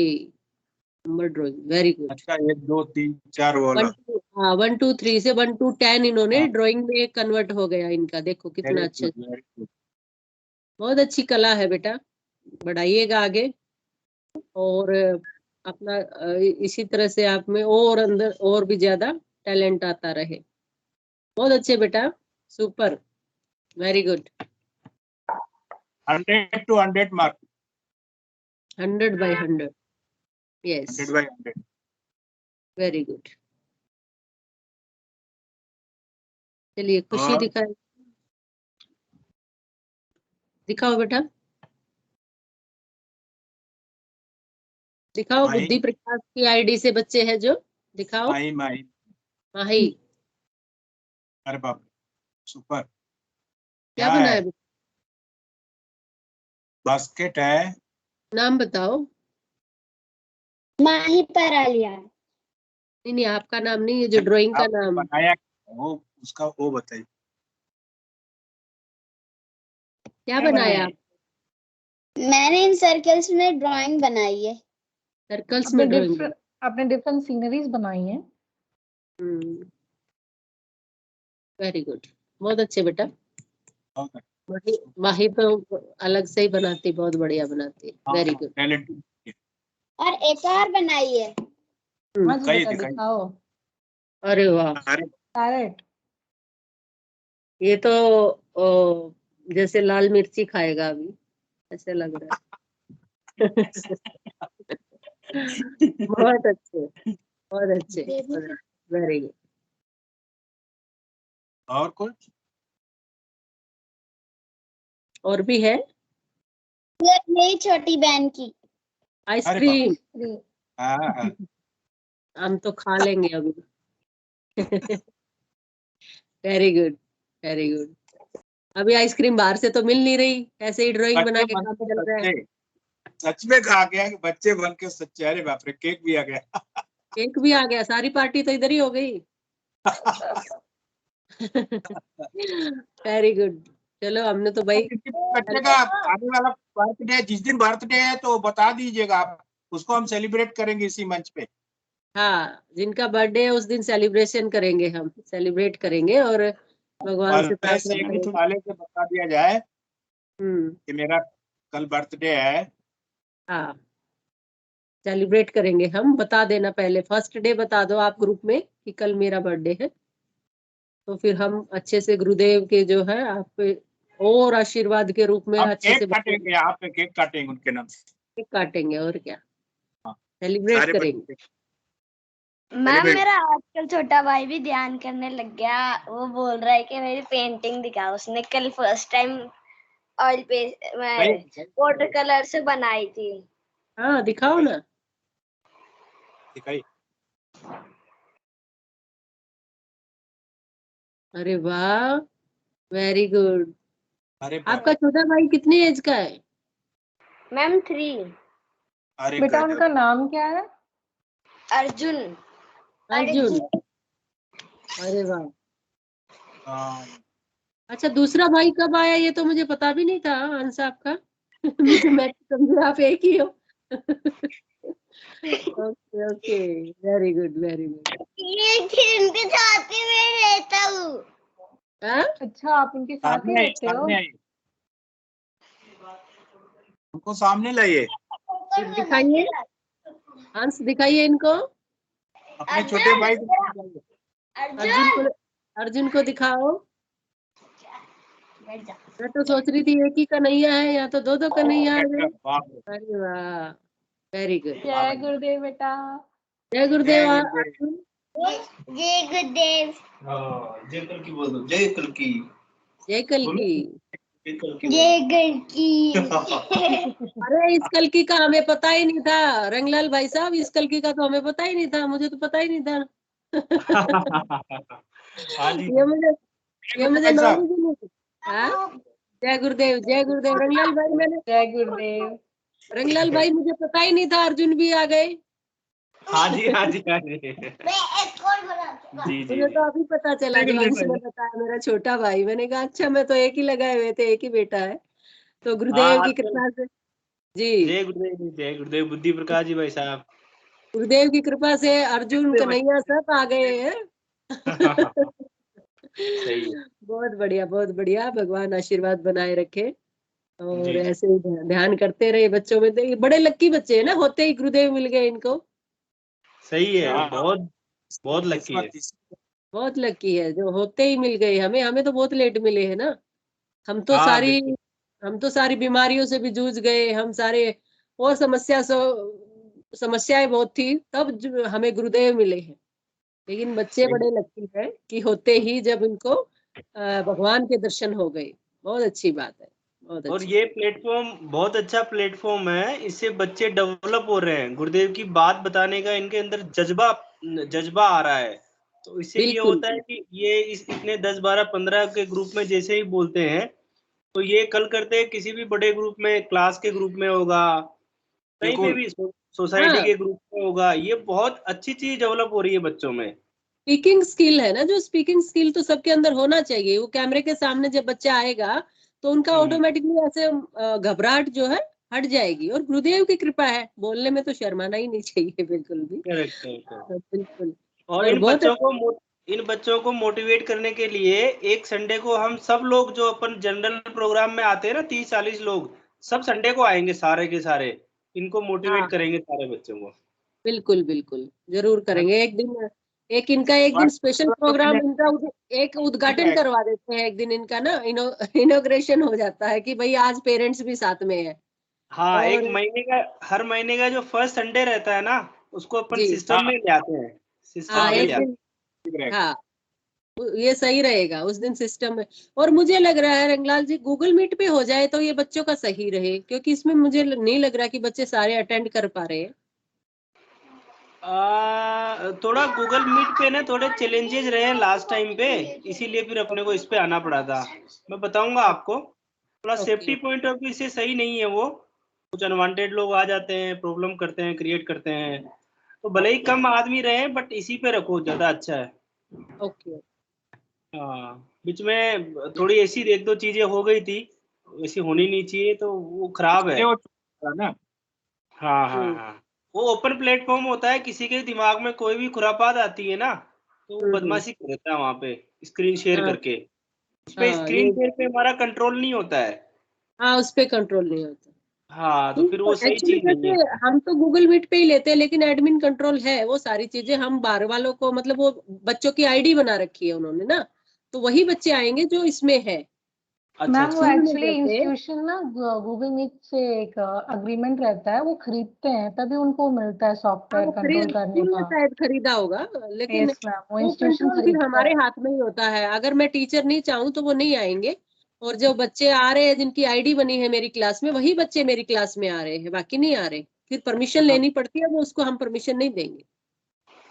number drawing, very good. अच्छा 1 2 3 4 वाला। 1 2 3 से 1 to 10 इन्होंने हाँ, ड्राइंग में कन्वर्ट हो गया इनका, देखो कितना वेरी अच्छा। Good very good. बहुत अच्छी कला है बेटा, बढ़ाइएगा आगे, और अपना इसी तरह से आप में और अंदर और भी ज्यादा टैलेंट आता रहे। बहुत अच्छे बेटा, super, very good. 100 to 100 mark. 100 by 100, yes, 100 by 100। Very good. चलिए खुशी और दिखाए, दिखाओ बेटा, दिखाओ। माही बुद्धि प्रकाश की आईडी से बच्चे हैं जो, दिखाओ। माही माही। माही, अरे बाप सुपर। क्या क्या बनाया है? बेटा? बास्केट है। नाम बताओ। माही परालिया। नहीं नहीं, आपका नाम नहीं, ये जो ड्राइंग का आपने नाम। बनाया वो उसका वो बताइए। क्या बनाया आप? मैंने इन सर्कल्स में ड्राइंग बनाई है। सर्कल्स में ड्राइंग? आपने डिफरेंट सीनरीज बनाई हैं। वेरी गुड, बहुत अच्छे बेटा। बहुत अच्छा। माही, माही तो अलग से ही बनाती, बहुत बढ़िया बनाती है, वेरी गुड। टैलेंटेड। और एक और बनाई है। हाँ जी दिखाइए बेटा, दिखाइए। दिखाओ। अरे वाह, अरे पैरेट। ये तो जैसे लाल मिर्ची खाएगा अभी, ऐसे लग रहा है। बहुत अच्छे, बहुत अच्छे, वेरी गुड। और कुछ? और भी है? ये मेरी छोटी बहन की। अरे बाप आइसक्रीम, रे, हाँ हाँ। हम तो खा लेंगे अभी। Very good. Very good. अभी आइसक्रीम बाहर से तो मिल नहीं रही, ऐसे ही ड्राइंग बना के बच्चे काम बन चल रहा है। के सच में कहा गया कि बच्चे बन के सच्चे, अरे बाप रे, केक भी आ गया। केक भी आ गया, सारी पार्टी तो इधर ही हो गई। Very good. चलो हमने तो भाई बच्चे का आने वाला बर्थडे, जिस दिन बर्थडे है तो बता दीजिएगा आप, उसको हम सेलिब्रेट करेंगे इसी मंच पे। हाँ, जिनका बर्थडे है उस दिन सेलिब्रेशन करेंगे, हम सेलिब्रेट करेंगे और भगवान से पहले से प्रार्थना एक दिन करेंगे। पहले से बता दिया जाए हम्म, कि मेरा कल बर्थडे है। हाँ सेलिब्रेट करेंगे हम, बता देना पहले, फर्स्ट डे बता दो आप ग्रुप में कि कल मेरा बर्थडे है, तो फिर हम अच्छे से गुरुदेव के जो है आप पे और आशीर्वाद के रूप में हम अच्छे से केक काटेंगे, यहाँ पे केक काटेंगे उनके नाम से। केक काटेंगे और क्या, हाँ, सेलिब्रेट सारे करेंगे। बच्चे मैम Celebrate। मेरा आजकल छोटा भाई भी ध्यान करने लग गया, वो बोल रहा है कि मेरी पेंटिंग दिखाओ। उसने कल फर्स्ट टाइम ऑयल पे वाटर कलर से बनाई थी। हाँ दिखाओ ना। दिखाई। अरे वाह, वेरी गुड। अरे आपका छोटा भाई कितनी एज का है? मैम 3। अरे बेटा गजब। उनका नाम क्या है? अर्जुन। अर्जुन। अरे वाह। हाँ, अच्छा, दूसरा भाई कब आया ये तो मुझे पता भी नहीं था अंश आपका। मुझे, मैं समझी आप एक ही हो। Okay okay, very good very good. ये इनके साथ ही मैं रहता हूँ। हाँ अच्छा, आप उनके साथ ही सामने रहते हो? सामने आइए, उनको सामने लाइए, दिखाइए, अंश दिखाइए इनको, अपने छोटे भाई को सामने लाइए। अर्जुन को दिखाओ। मैं तो सोच रही थी एक ही कन्हैया है, यहाँ तो दो दो कन्हैया आ गए। बाप रे, अरे वाह, वेरी गुड। जय गुरुदेव बेटा। जय गुरुदेव। जय गुरुदेव। अर्जुन, जय गुरुदेव। जय कल की बोल दो, जय कल की। जय कल की। जय कल की। जय गुरुदेव। अरे इस कलकी का हमें पता ही नहीं था रंगलाल भाई साहब, इस कलकी का तो हमें पता ही नहीं था, मुझे तो पता ही नहीं था। हाँ जी। ये मुझे भाई साहब, नॉलेज ही नहीं थी। हाँ, जय गुरुदेव, जय गुरुदेव। रंगलाल भाई, मैंने, जय गुरुदेव। रंगलाल भाई मुझे पता ही नहीं था अर्जुन भी आ गए। हाँ जी, हाँ जी, हाँ जी। जी जी मुझे तो अभी पता चला जो अंश ने बताया, मेरा छोटा भाई। मैंने कहा अच्छा, मैं तो एक ही लगाए हुए थे, एक ही बेटा है। तो गुरुदेव की कृपा से, जी जय गुरुदेव जी, जय गुरुदेव बुद्धि प्रकाश जी भाई साहब। गुरुदेव की कृपा से अर्जुन कन्हैया सब आ गए हैं। सही है। बहुत बढ़िया बहुत बढ़िया, भगवान आशीर्वाद बनाए रखे और जी। ऐसे ही ध्यान करते रहे बच्चों में। तो ये बड़े लक्की बच्चे हैं ना, होते ही गुरुदेव मिल गए इनको। सही है, हाँ। बहुत बहुत लकी है। बहुत लकी है जो होते ही मिल गए। हमें हमें तो बहुत लेट मिले हैं ना। हम तो हाँ सारी बिल्कुल। हम तो सारी बीमारियों से भी जूझ गए, हम सारे और समस्याएं बहुत थी, तब हमें गुरुदेव मिले हैं। लेकिन बच्चे सही। बड़े लकी हैं कि होते ही जब इनको भगवान के दर्शन हो गए। बहुत अच्छी बात है, बहुत और अच्छी। ये प्लेटफॉर्म बहुत अच्छा प्लेटफॉर्म है, इससे बच्चे डेवलप हो रहे हैं। गुरुदेव की बात बताने का इनके अंदर जज्बा आ रहा है। तो इससे ये बिल्कुल होता है कि ये इतने 10 12 15 के ग्रुप में जैसे ही बोलते हैं, तो ये कल करते किसी भी बड़े ग्रुप में, क्लास के ग्रुप में होगा, कहीं पे बिल्कुल। भी सोसाइटी हाँ, के ग्रुप में होगा। ये बहुत अच्छी चीज डेवलप हो रही है बच्चों में। स्पीकिंग स्किल है ना, जो स्पीकिंग स्किल तो सबके अंदर होना चाहिए। वो कैमरे के सामने जब बच्चा आएगा तो उनका ऑटोमेटिकली ऐसे घबराहट जो है हट जाएगी। और गुरुदेव की कृपा है, बोलने में तो शर्माना ही नहीं चाहिए बिल्कुल भी। Correct correct. बिल्कुल। और और बहुत इन बच्चों को मोटिवेट करने के लिए एक संडे को हम सब लोग जो अपन जनरल प्रोग्राम में आते हैं ना, 30 40 लोग, सब संडे को आएंगे सारे के सारे। इनको मोटिवेट हाँ करेंगे सारे बच्चों को। बिल्कुल बिल्कुल, जरूर करेंगे एक दिन। एक दिन स्पेशल प्रोग्राम इनका एक उद्घाटन करवा देते हैं एक दिन इनका ना, इनोग्रेशन हो जाता है कि भाई आज पेरेंट्स भी साथ में है। हाँ, एक और महीने का, हर महीने का जो फर्स्ट संडे रहता है ना, उसको अपन जी सिस्टम में ले आते हैं। सिस्टम हाँ, में एक ले आते दिन, हाँ ये सही रहेगा उस दिन सिस्टम में। और मुझे लग रहा है रंगलाल जी, गूगल मीट पे हो जाए तो ये बच्चों का सही रहे, क्योंकि इसमें मुझे नहीं लग रहा कि बच्चे सारे अटेंड कर पा रहे हैं। थोड़ा गूगल मीट पे ना थोड़े चैलेंजेस रहे लास्ट टाइम पे, इसीलिए फिर अपने को इस पे आना पड़ा था। मैं बताऊंगा आपको, थोड़ा Okay. Safety point of view से सही नहीं है वो, कुछ अनवांटेड लोग आ जाते हैं, प्रॉब्लम करते हैं, क्रिएट करते हैं। तो भले ही कम आदमी रहे बट इसी पे रखो, ज्यादा अच्छा है। Okay. हाँ, बीच में थोड़ी ऐसी एक दो चीजें हो गई थी, ऐसी होनी नहीं चाहिए, तो वो खराब है। ना हाँ हाँ हाँ, वो ओपन प्लेटफॉर्म होता है, किसी के दिमाग में कोई भी खुरापात आती है ना, तो वो बदमाशी करता है वहाँ पे स्क्रीन शेयर हाँ। करके। उस पे हाँ, स्क्रीन ये शेयर पे हमारा कंट्रोल नहीं होता है। हाँ, उस पे कंट्रोल नहीं होता। हाँ, तो फिर वो सही एक्चुअली चीज नहीं है। जैसे हम तो गूगल मीट पे ही लेते हैं, लेकिन एडमिन कंट्रोल है, वो सारी चीजें हम बाहर वालों को, मतलब वो बच्चों की आईडी बना रखी है उन्होंने ना, तो वही बच्चे आएंगे जो इसमें है। अच्छा मैम वो अच्छा। एक्चुअली इंस्टीट्यूशन ना गूगल मीट से एक अग्रीमेंट रहता है, वो खरीदते हैं तभी उनको मिलता है हाँ, सॉफ्टवेयर वो कंट्रोल करने स्कूल में का। शायद खरीदा होगा, लेकिन यस मैम, वो वो इंस्टीट्यूशन कंट्रोल फिर खरीदता हमारे है। हाथ में ही होता है। अगर मैं टीचर नहीं चाहूँ तो वो नहीं आएंगे, और जो बच्चे आ रहे हैं जिनकी आईडी बनी है मेरी क्लास में, वही बच्चे मेरी क्लास में आ रहे हैं, बाकी नहीं आ रहे। फिर परमिशन लेनी पड़ती है, वो उसको हम परमिशन नहीं देंगे,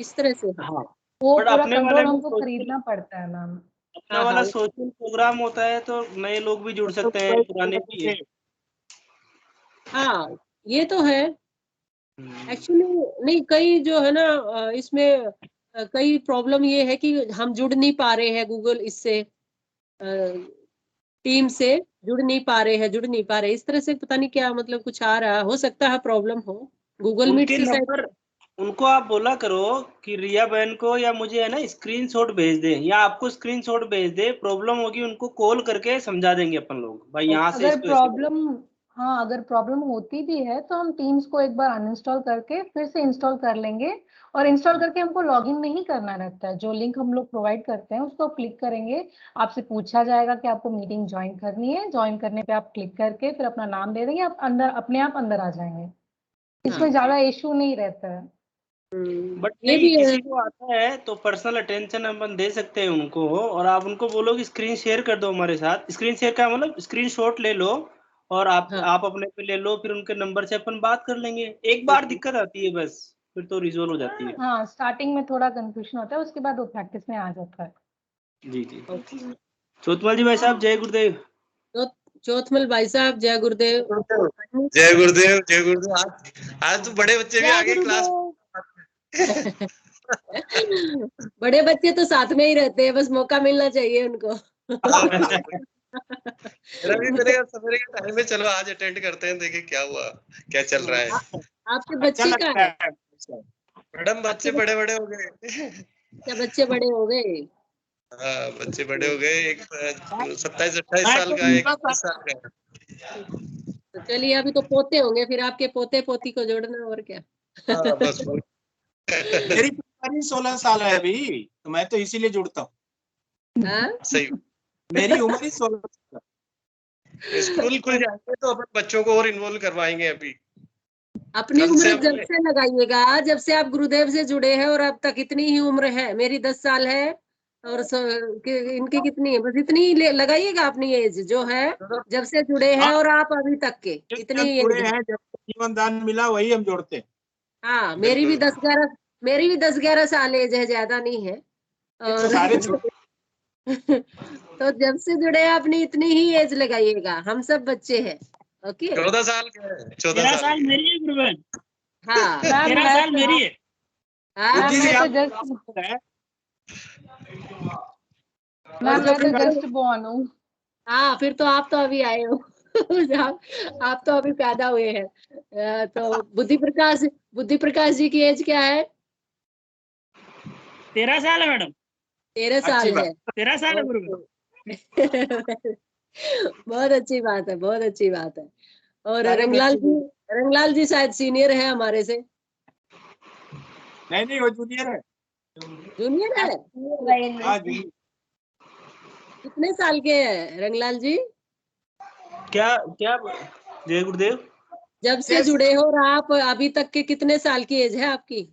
इस तरह से। हाँ, वो बट पूरा अपने वाले कंट्रोल में हमको सोशल, खरीदना पड़ता है मैम। अपने हाँ वाला हाँ, सोशल प्रोग्राम होता है, तो नए लोग भी जुड़ सकते हैं, पुराने भी है। हाँ, ये तो है। एक्चुअली नहीं, कई जो है ना इसमें कई प्रॉब्लम ये है कि हम जुड़ नहीं पा रहे हैं गूगल इससे, टीम से जुड़ नहीं पा रहे, इस तरह से पता नहीं क्या, मतलब कुछ आ रहा, हो सकता है प्रॉब्लम हो गूगल मीट उनके से शायद। नंबर, उनको आप बोला करो कि रिया बहन को या मुझे है ना स्क्रीनशॉट भेज दे, या आपको स्क्रीनशॉट भेज दे, प्रॉब्लम होगी उनको कॉल करके समझा देंगे अपन लोग, भाई यहाँ से अगर इसको ऐसे करो। प्रॉब्लम, हाँ अगर प्रॉब्लम होती भी है तो हम टीम्स को एक बार अनइंस्टॉल करके फिर से इंस्टॉल कर लेंगे, और इंस्टॉल करके हमको लॉगिन नहीं करना रहता है। जो लिंक हम लोग प्रोवाइड करते हैं उसको क्लिक करेंगे, आपसे पूछा जाएगा कि आपको मीटिंग ज्वाइन करनी है, ज्वाइन करने पे आप क्लिक करके फिर अपना नाम दे देंगे, आप अंदर अपने आप अंदर आ जाएंगे। इसमें ज्यादा इशू नहीं रहता है। बट ये नहीं, भी है। किसी को आता है तो पर्सनल अटेंशन अपन दे सकते हैं उनको, और आप उनको बोलो कि स्क्रीन शेयर कर दो हमारे साथ। स्क्रीन शेयर का मतलब स्क्रीनशॉट ले लो और हाँ आप अपने पे ले लो, फिर उनके नंबर से अपन बात कर लेंगे। एक बार दिक्कत आती है बस, फिर तो रिजोल्व हो जाती है। हाँ, स्टार्टिंग में थोड़ा कंफ्यूजन होता है, उसके बाद वो प्रैक्टिस में आ जाता है। जी जी जी। चौतमल जी भाई साहब, जय गुरुदेव। चौथमल भाई साहब, जय गुरुदेव। जय गुरुदेव, जय गुरुदेव। आज तो बड़े बच्चे भी जय आ गए क्लास गुरुदेव। बड़े बच्चे तो साथ में ही रहते हैं, बस मौका मिलना चाहिए उनको। मेरा भी मेरे सवेरे के टाइम में, चलो आज अटेंड करते हैं, देखें क्या हुआ, क्या चल रहा है। आपके अच्छा बच्चे का लगता है? है। मैडम बच्चे बड़े बड़े हो गए। क्या बच्चे बड़े हो गए? हाँ, बच्चे बड़े हो गए। एक 27-28 साल का, एक 30 साल का है। तो चलिए, अभी तो पोते होंगे, फिर आपके पोते पोती को जोड़ना, और क्या। हाँ, बस वो। मेरी उम्र 16 साल है अभी, तो मैं तो इसीलिए जुड़ता हूँ। हाँ? सही। मेरी उम्र ही 16 साल है। स्कूल खुल जाएंगे तो अपन बच्चों को और इन्वॉल्व करवाएंगे। अभी अपनी कल से उम्र जब हमने, से लगाइएगा, जब से आप गुरुदेव से जुड़े हैं, और अब तक इतनी ही उम्र है। मेरी 10 साल है, और इनकी कितनी है, बस इतनी ही लगाइएगा अपनी एज जो है, जब से जुड़े हैं हाँ, और आप अभी तक के, इतनी जब ही जुड़े एज है। हैं, जब जीवन दान मिला वही हम जोड़ते हैं। हाँ, बिल्कुल। मेरी भी 10-11 साल एज है, ज्यादा नहीं है। तो और सारे छोटे। तो जब से जुड़े हैं अपनी इतनी ही एज लगाइएगा, हम सब बच्चे हैं। ओके। 14 साल के हैं, 14 13 साल साल के। मेरी है गुरुबन, हाँ 13 साल मेरी है। हाँ, बुद्धि से मैं तो आप जस्ट है। और जो मैं तो बच्चे, जस्ट बॉर्न हूँ। हाँ, फिर तो आप तो अभी आए हो। आप तो अभी पैदा हुए हैं। तो बुद्धि प्रकाश जी की एज क्या है? 13 साल है मैडम, 13 अच्छी साल बात। है। 13 साल है गुरुबन। बहुत अच्छी बात है, बहुत अच्छी बात है। और सारे बच्चे। रंगलाल जी शायद सीनियर है हमारे से। नहीं, वो जूनियर है। जूनियर है? हाँ, जूनियर। कितने साल के हैं रंगलाल जी? क्या क्या? जय गुरुदेव। जब से जुड़े हो, और आप अभी तक के कितने साल की एज है आपकी?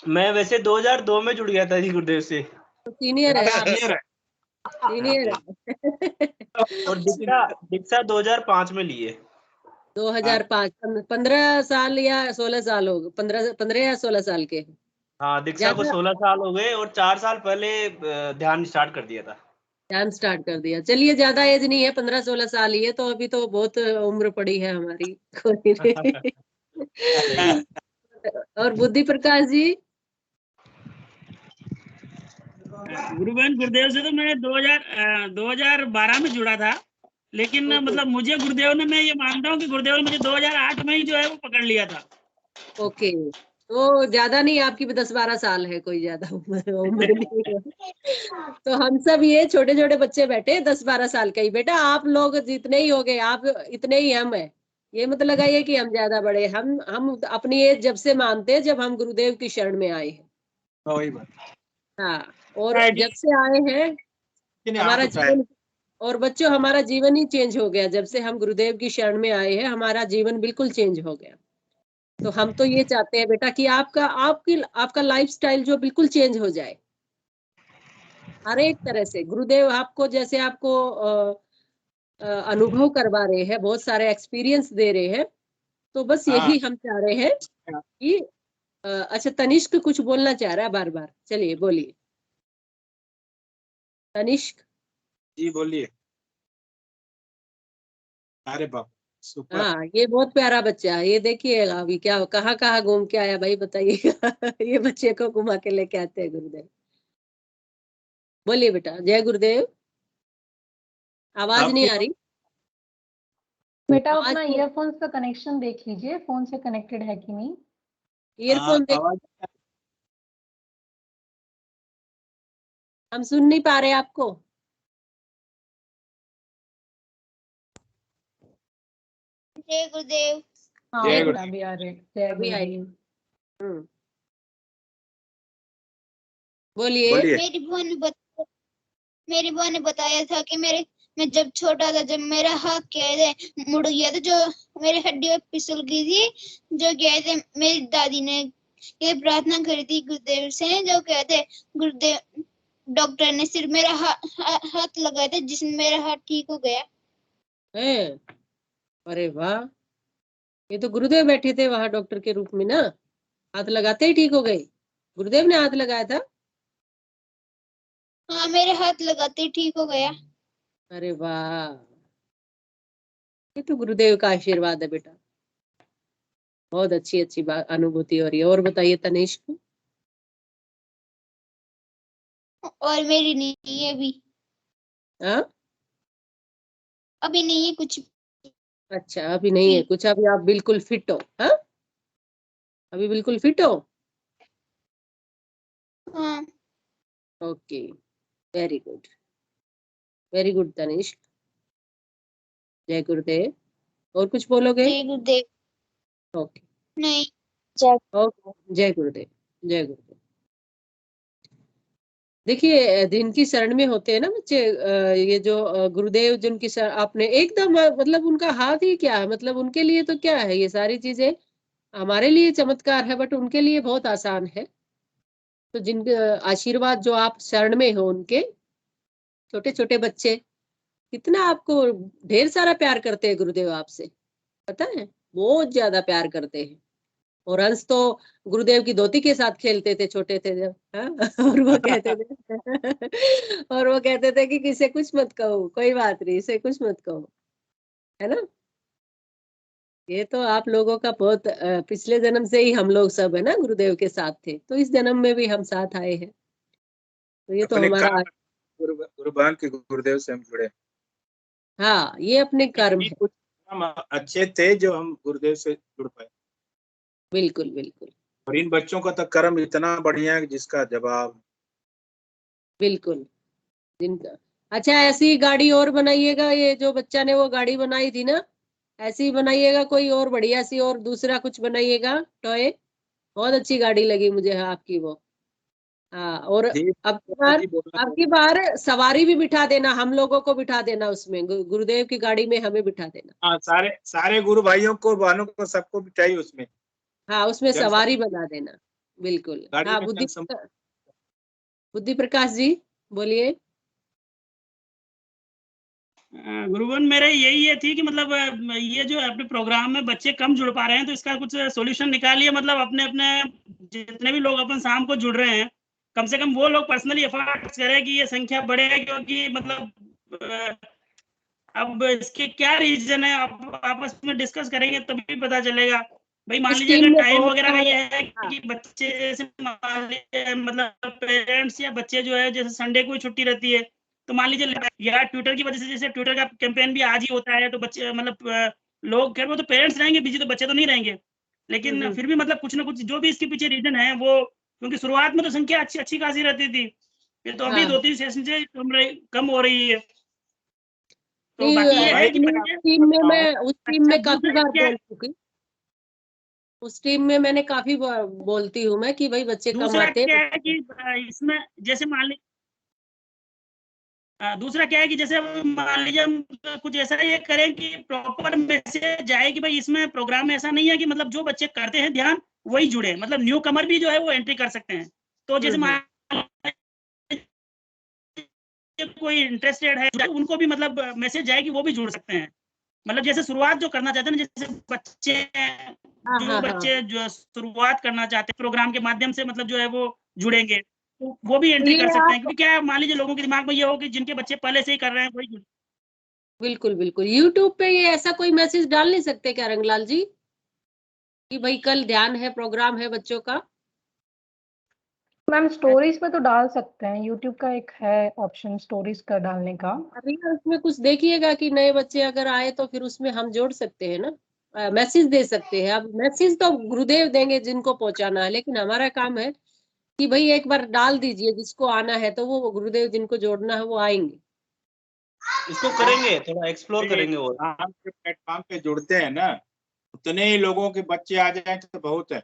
मैं वैसे 2002 में जुड़ गया था जी गुरुदेव से, तो सीनियर है आप। सीनियर है। सीनियर है। और दीक्षा 2005 में लिए। 2005, 15 साल या 16 साल हो गए, 15 या 16 साल के। हाँ, दीक्षा को ज्यादा 16 साल हो गए और 4 साल पहले ध्यान स्टार्ट कर दिया था। ध्यान स्टार्ट कर दिया। चलिए, ज्यादा एज नहीं है, 15-16 साल ही है, तो अभी तो बहुत उम्र पड़ी है हमारी। कोई नहीं। और बुद्धि प्रकाश जी? गुरु बहन गुरुदेव से तो मैं 2012 में जुड़ा था, लेकिन मतलब मुझे गुरुदेव ने, मैं ये मानता हूँ कि गुरुदेव ने मुझे 2008 में ही जो है वो पकड़ लिया था। ओके, तो ज्यादा नहीं, आपकी 10-12 साल है, कोई ज्यादा उम्र नहीं है। तो हम सब ये छोटे छोटे बच्चे बैठे 10-12 साल का ही। बेटा आप लोग जितने ही हो गए, आप इतने ही हम है। ये मत लगाइए कि हम ज्यादा बड़े। हम अपनी एज जब से मानते हैं जब हम गुरुदेव की शरण में आए हैं। वही बात। हाँ, और जब से आए हैं हमारा जीवन, और बच्चों हमारा जीवन ही चेंज हो गया। जब से हम गुरुदेव की शरण में आए हैं हमारा जीवन बिल्कुल चेंज हो गया। तो हम तो ये चाहते हैं बेटा कि आपका लाइफस्टाइल जो बिल्कुल चेंज हो जाए हर एक तरह से। गुरुदेव आपको जैसे आपको अनुभव करवा रहे हैं, बहुत सारे एक्सपीरियंस दे रहे हैं, तो बस यही हम चाह रहे हैं कि अच्छा, तनिष्क कुछ बोलना चाह रहा है बार बार, चलिए बोलिए तनिष्क जी। बोलिए। अरे बाप, सुपर। हाँ, ये बहुत प्यारा बच्चा है। ये देखिएगा अभी क्या कहाँ कहाँ घूम के आया भाई, बताइएगा। ये बच्चे को घुमा के लेके आते हैं गुरुदेव। बोलिए बेटा, जय गुरुदेव। आवाज नहीं आ रही बेटा आवाज अपना ईयरफोन्स का कनेक्शन देख लीजिए, फोन से कनेक्टेड है कि नहीं। ईयरफोन देख, आवाज हम सुन नहीं पा रहे आपको। जय गुरुदेव। हाँ जय बेटा अभी आ रहे। जय अभी आई। गुरुदेव। बोलिए। बोलिए। मेरी बुआ ने बताया था कि मैं जब छोटा था, जब मेरा हाथ कैसे मुड़ गया था, जो मेरी हड्डी फिसल गई थी, जो कहते मेरी दादी ने ये प्रार्थना करी थी गुरुदेव से, जो कहते गुरुदेव, डॉक्टर ने सिर्फ मेरा हाथ लगाया था जिसमें मेरा हाथ ठीक हो गया है, अरे वाह, ये तो गुरुदेव बैठे थे वहां डॉक्टर के रूप में ना, हाथ लगाते ही ठीक हो गए। गुरुदेव ने हाथ लगाया था? हाँ, मेरे हाथ लगाते ही ठीक हो गया। अरे वाह, ये तो गुरुदेव का आशीर्वाद है बेटा। बहुत अच्छी अच्छी बात, अनुभूति हो रही है। और बताइए तनिष्क। और मेरी नहीं है अभी। हाँ, अभी नहीं है कुछ। अच्छा, अभी नहीं है कुछ, अभी आप बिल्कुल फिट हो? हाँ, अभी बिल्कुल फिट हो। हाँ। Okay, very good, very good Tanishq. जय गुरुदेव। और कुछ बोलोगे? जय गुरुदेव। ओके, नहीं। ओके, जय गुरुदेव, जय गुरुदेव। देखिए, जिनकी शरण में होते हैं ना बच्चे, ये जो गुरुदेव जिनकी शरण, आपने एकदम मतलब उनका हाथ ही क्या है, मतलब उनके लिए तो क्या है, ये सारी चीजें हमारे लिए चमत्कार है, बट उनके लिए बहुत आसान है। तो जिनके आशीर्वाद, जो आप शरण में हो उनके, छोटे छोटे बच्चे कितना आपको ढेर सारा प्यार करते हैं गुरुदेव आपसे, पता है, बहुत ज्यादा प्यार करते हैं। और अंश तो गुरुदेव की धोती के साथ खेलते थे छोटे थे जब, हाँ? और वो कहते थे और वो कहते थे कि किसे कुछ मत कहो, कोई बात नहीं, इसे कुछ मत कहो, है ना। ये तो आप लोगों का बहुत पिछले जन्म से ही हम लोग सब है ना गुरुदेव के साथ थे, तो इस जन्म में भी हम साथ आए हैं, तो ये तो अपने हमारा कर्म, गुरु बहन के गुरुदेव से हम जुड़े। हाँ, ये अपने कर्म है। कुछ हम अच्छे थे जो हम गुरुदेव से जुड़ पाए। बिल्कुल बिल्कुल और इन बच्चों का तो कर्म इतना बढ़िया है जिसका जवाब। बिल्कुल। जिनका, अच्छा, ऐसी गाड़ी और बनाइएगा, ये जो बच्चा ने वो गाड़ी बनाई थी ना, ऐसी ही बनाइएगा, कोई और बढ़िया सी और दूसरा कुछ बनाइएगा टॉय। बहुत अच्छी गाड़ी लगी मुझे आपकी वो। हाँ, और जी, अब की बार सवारी भी बिठा देना, हम लोगों को बिठा देना उसमें, गुरुदेव की गाड़ी में हमें बिठा देना। हाँ, सारे सारे गुरु भाइयों को, बहनों को, सबको बिठाई उसमें। हाँ, उसमें जन सवारी बना देना, बिल्कुल। गाड़ी हाँ, में बुद्धि प्रकाश जी बोलिए। गुरुवन मेरा यही ये थी कि मतलब ये जो अपने प्रोग्राम में बच्चे कम जुड़ पा रहे हैं, तो इसका कुछ सॉल्यूशन निकालिए। मतलब अपने अपने जितने भी लोग अपन शाम को जुड़ रहे हैं, कम से कम वो लोग पर्सनली एफर्ट्स करें कि ये संख्या बढ़े, क्योंकि मतलब अब इसके क्या रीजन है, आप आपस में डिस्कस करेंगे तभी पता चलेगा। भाई मान इस लीजिए टीम अगर में टाइम बहुत वगैरह का सारे, ये है हाँ, कि बच्चे जैसे मान लीजिए मतलब पेरेंट्स या बच्चे जो है जैसे संडे को ही छुट्टी रहती है, तो मान लीजिए या ट्विटर की वजह से, जैसे ट्विटर का कैंपेन भी आज ही होता है, तो बच्चे मतलब लोग कह रहे, वो तो पेरेंट्स रहेंगे बिजी, तो बच्चे तो नहीं रहेंगे। लेकिन फिर भी मतलब कुछ ना कुछ जो भी इसके पीछे रीजन है वो, क्योंकि शुरुआत में तो संख्या अच्छी अच्छी खासी रहती थी, ये तो अभी हाँ 2-3 सेशन से कम हो रही है। तो नहीं, बाकी ये है कि एक्चुअली बच्चे, उस टीम अच्छा में काफी दूसरा बार क्या, बोल चुकी, उस टीम में मैंने काफी बार बोलती हूँ मैं कि भाई बच्चे कम दूसरा आते क्या हैं। है कि इसमें जैसे दूसरा क्या है कि जैसे मान लीजिए हम कुछ ऐसा ये करें कि प्रॉपर मैसेज जाए कि भाई इसमें प्रोग्राम में ऐसा नहीं है कि मतलब जो बच्चे करते हैं ध्यान वही जुड़े, मतलब न्यू कमर भी जो है वो एंट्री कर सकते हैं। तो जैसे मान कोई इंटरेस्टेड है तो उनको भी मतलब मैसेज जाए कि वो भी जुड़ सकते हैं। मतलब जैसे शुरुआत जो करना चाहते हैं ना, जैसे बच्चे हाँ जो हाँ हाँ, बच्चे जो शुरुआत करना चाहते हैं प्रोग्राम के माध्यम से, मतलब जो है वो जुड़ेंगे, तो वो भी तो एंट्री ये कर सकते हैं। आप, क्योंकि क्या है, मान लीजिए लोगों के दिमाग में ये हो कि जिनके बच्चे पहले से ही कर रहे हैं वही जुड़े। बिल्कुल बिल्कुल यूट्यूब पे ये ऐसा कोई मैसेज डाल नहीं सकते क्या रंगलाल जी, कि भाई कल ध्यान है, प्रोग्राम है बच्चों का? मैम स्टोरीज में तो डाल सकते हैं, यूट्यूब का एक है ऑप्शन स्टोरीज का डालने का। अभी उसमें कुछ देखिएगा कि नए बच्चे अगर आए तो फिर उसमें हम जोड़ सकते हैं ना, मैसेज दे सकते हैं। अब मैसेज तो गुरुदेव देंगे जिनको पहुंचाना है, लेकिन हमारा काम है कि भाई एक बार डाल दीजिए, जिसको आना है तो वो गुरुदेव जिनको जोड़ना है वो आएंगे। इसको करेंगे, थोड़ा एक्सप्लोर करेंगे और हम जो प्लेटफॉर्म पे जुड़ते हैं ना, उतने ही लोगों के बच्चे आ जाए तो बहुत है।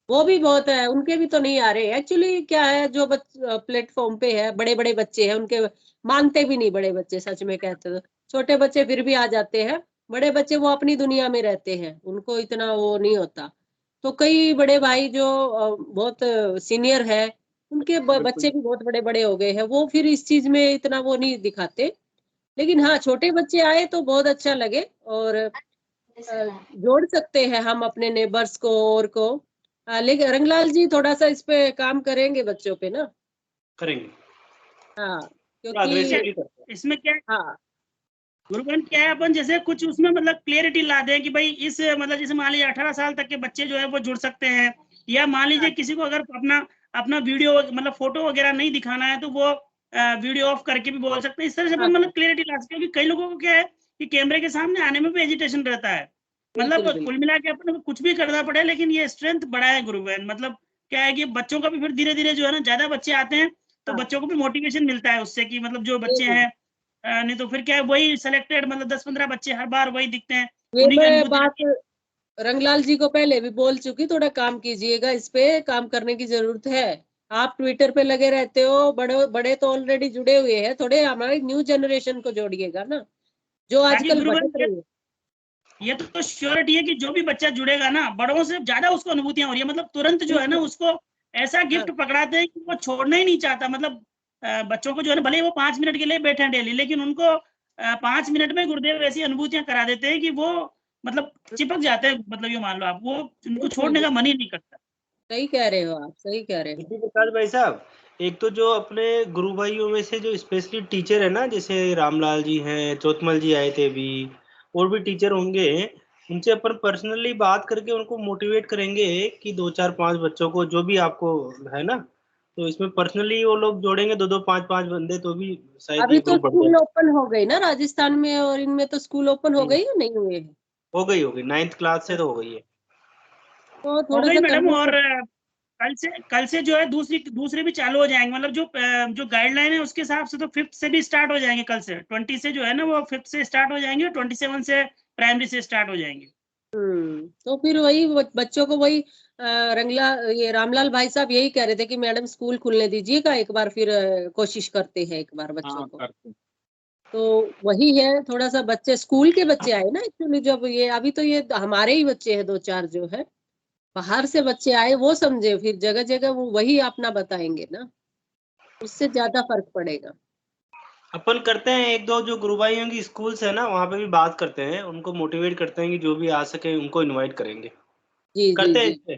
वो भी बहुत है, उनके भी तो नहीं आ रहे। एक्चुअली क्या है, जो प्लेटफॉर्म पे है बड़े बड़े बच्चे हैं, उनके मानते भी नहीं बड़े बच्चे, सच में कहते तो छोटे बच्चे फिर भी आ जाते हैं, बड़े बच्चे वो अपनी दुनिया में रहते हैं, उनको इतना वो नहीं होता। तो कई बड़े भाई जो बहुत सीनियर है, उनके बच्चे भी बहुत बड़े बड़े हो गए हैं, वो फिर इस चीज में इतना वो नहीं दिखाते। लेकिन हाँ, छोटे बच्चे आए तो बहुत अच्छा लगे, और जोड़ सकते हैं हम अपने नेबर्स को और को। लेकिन रंगलाल जी थोड़ा सा इस पे काम करेंगे बच्चों पे ना। करेंगे, हाँ, थोड़ा क्योंकि अग्रेसिवली करते हैं। इसमें क्या है हाँ गुरुगण, क्या है अपन जैसे कुछ उसमें मतलब क्लियरिटी ला दें कि भाई इस मतलब जैसे मान लीजिए 18 साल तक के बच्चे जो है वो जुड़ सकते हैं, या मान लीजिए किसी को अगर अपना अपना वीडियो मतलब फोटो वगैरह नहीं दिखाना है तो वो वीडियो ऑफ करके भी बोल सकते हैं। इस तरह से हाँ अपन मतलब हाँ, क्लियरिटी ला सकते हैं, क्योंकि कई लोगों को क्या है कि कैमरे के सामने आने में भी एजिटेशन रहता है। बिल्कुल मतलब बिल्कुल। कुल मिला के अपन को कुछ भी करना पड़े, लेकिन ये स्ट्रेंथ बड़ा है गुरुगण। मतलब क्या है कि बच्चों का भी फिर धीरे धीरे जो है ना, ज्यादा बच्चे आते हैं तो हाँ, बच्चों को भी मोटिवेशन मिलता है उससे, कि मतलब जो बच्चे बिल्कुल। हैं नहीं तो फिर क्या है वही सिलेक्टेड, मतलब 10-15 बच्चे हर बार वही दिखते हैं, ये उन्हीं की मैं अनुभूति बात रहती है। रंगलाल जी को पहले भी बोल चुकी, थोड़ा काम कीजिएगा, इस पे काम करने की जरूरत है। आप ट्विटर पे लगे रहते हो, बड़े बड़े तो ऑलरेडी जुड़े हुए हैं, थोड़े हमारी न्यू जनरेशन को जोड़िएगा ना, जो ताकि आजकल गुरुवन भटक रही है। ये तो श्योरिटी है कि जो भी बच्चा जुड़ेगा ना, बड़ों से ज्यादा उसको अनुभूतियां हो रही है। मतलब तुरंत जो है ना बिल्कुल। उसको ऐसा हाँ, गिफ्ट पकड़ाते हैं कि वो छोड़ना ही नहीं चाहता। मतलब बच्चों को जो है ना, भले ही वो 5 मिनट के लिए बैठे हैं डेली, लेकिन उनको 5 मिनट में गुरुदेव ऐसी अनुभूतियां करा देते हैं कि वो मतलब चिपक जाते हैं। मतलब ये मान लो आप, वो उनको बिल्कुल छोड़ने का मन ही नहीं करता। सही कह रहे हो आप, सही कह रहे हो। ज्योति प्रकाश भाई साहब, एक तो जो अपने गुरु भाइयों में से जो स्पेशली टीचर है ना, जैसे रामलाल जी हैं, चौथमल जी आए थे अभी, और भी टीचर होंगे, उनसे अपन पर्सनली बात करके उनको मोटिवेट करेंगे कि 2-4-5 बच्चों को, जो भी आपको है ना, तो इसमें पर्सनली वो लोग जोड़ेंगे 2-2 5-5 बंदे, तो भी शायद अभी ये तो ग्रुप बढ़ स्कूल जाए। ओपन हो गई ना राजस्थान में, और इनमें तो स्कूल ओपन हो गई या नहीं हुए हैं? हो गई 9th क्लास से तो हो गई है। तो हो थोड़ा गई सा मैडम, करने और से। कल से जो है दूसरे भी चालू हो जाएंगे। मतलब जो गाइडलाइन है उसके हिसाब से तो 5th से भी स्टार्ट हो जाएंगे। कल से 20 से जो है ना वो 5th से स्टार्ट हो जाएंगे, और 27 से प्राइमरी से स्टार्ट हो जाएंगे। तो फिर वही बच्चों को वही रंगला ये रामलाल भाई साहब यही कह रहे थे कि मैडम स्कूल खुलने दीजिएगा एक बार, फिर कोशिश करते हैं एक बार बच्चों हाँ को। करते हैं। तो वही है, थोड़ा सा बच्चे स्कूल के बच्चे आए ना एक्चुअली, जब ये अभी तो ये हमारे ही बच्चे हैं 2-4 जो है, बाहर से बच्चे आए वो समझे, फिर जगह जगह वो वही अपना बताएंगे ना, उससे ज्यादा फर्क पड़ेगा। अपन करते हैं, एक दो जो गुरु भाइयों की स्कूल्स है ना वहाँ पे भी बात करते हैं, उनको मोटिवेट करते हैं कि जो भी आ सके उनको इनवाइट करेंगे। जी जी करते हैं जी, इससे।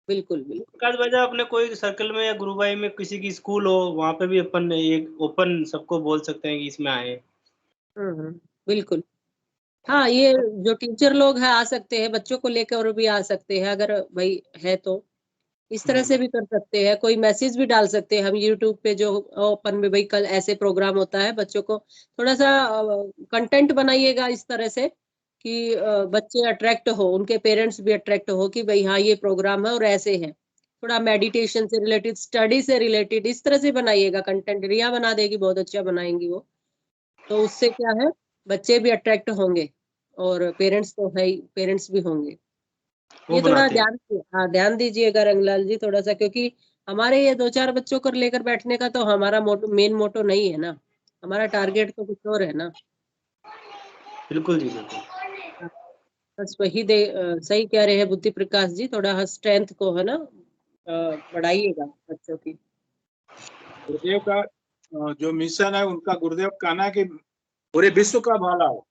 बिल्कुल बिल्कुल। प्रकाश भाई साहब, अपने कोई सर्कल में या गुरु भाई में किसी की स्कूल हो, वहाँ पे भी अपन एक ओपन सबको बोल सकते हैं कि इसमें आए। बिल्कुल। हाँ, ये जो टीचर लोग हैं आ सकते हैं, बच्चों को लेकर और भी आ सकते हैं, अगर भाई है तो इस तरह से भी कर सकते हैं। कोई मैसेज भी डाल सकते हैं हम यूट्यूब पे, जो ओपन में भाई कल ऐसे प्रोग्राम होता है, बच्चों को थोड़ा सा कंटेंट बनाइएगा इस तरह से कि बच्चे अट्रैक्ट हो, उनके पेरेंट्स भी अट्रैक्ट हो कि भाई हाँ ये प्रोग्राम है और ऐसे है। थोड़ा मेडिटेशन से रिलेटेड, स्टडी से रिलेटेड इस तरह से बनाइएगा कंटेंट। रिया बना देगी, बहुत अच्छा बनाएंगी वो। तो उससे क्या है, बच्चे भी अट्रैक्ट होंगे और पेरेंट्स तो है ही, पेरेंट्स भी होंगे। वो ये थोड़ा बनाते हैं। ध्यान दीजिएगा रंगलाल जी थोड़ा सा, क्योंकि हमारे ये 2-4 बच्चों को लेकर बैठने का तो हमारा मेन मोटो नहीं है ना, हमारा टारगेट तो कुछ और है ना। बिल्कुल जी, बिल्कुल। हाँ, बस वही सही कह रहे हैं बुद्धि प्रकाश जी, थोड़ा स्ट्रेंथ को है ना बढ़ाइएगा बच्चों की। गुरुदेव का जो मिशन है, उनका गुरुदेव का कहना है कि पूरे विश्व का भला हो,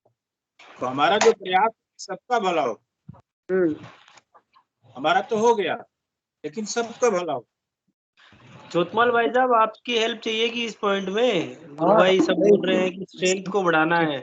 तो हमारा जो प्रयास सबका भला हो। हमारा तो हो गया, लेकिन सबका भला हो। चोतमल भाई साहब, आपकी हेल्प चाहिए कि इस पॉइंट में गुरु भाई सब बोल रहे हैं कि स्ट्रेंथ को बढ़ाना है,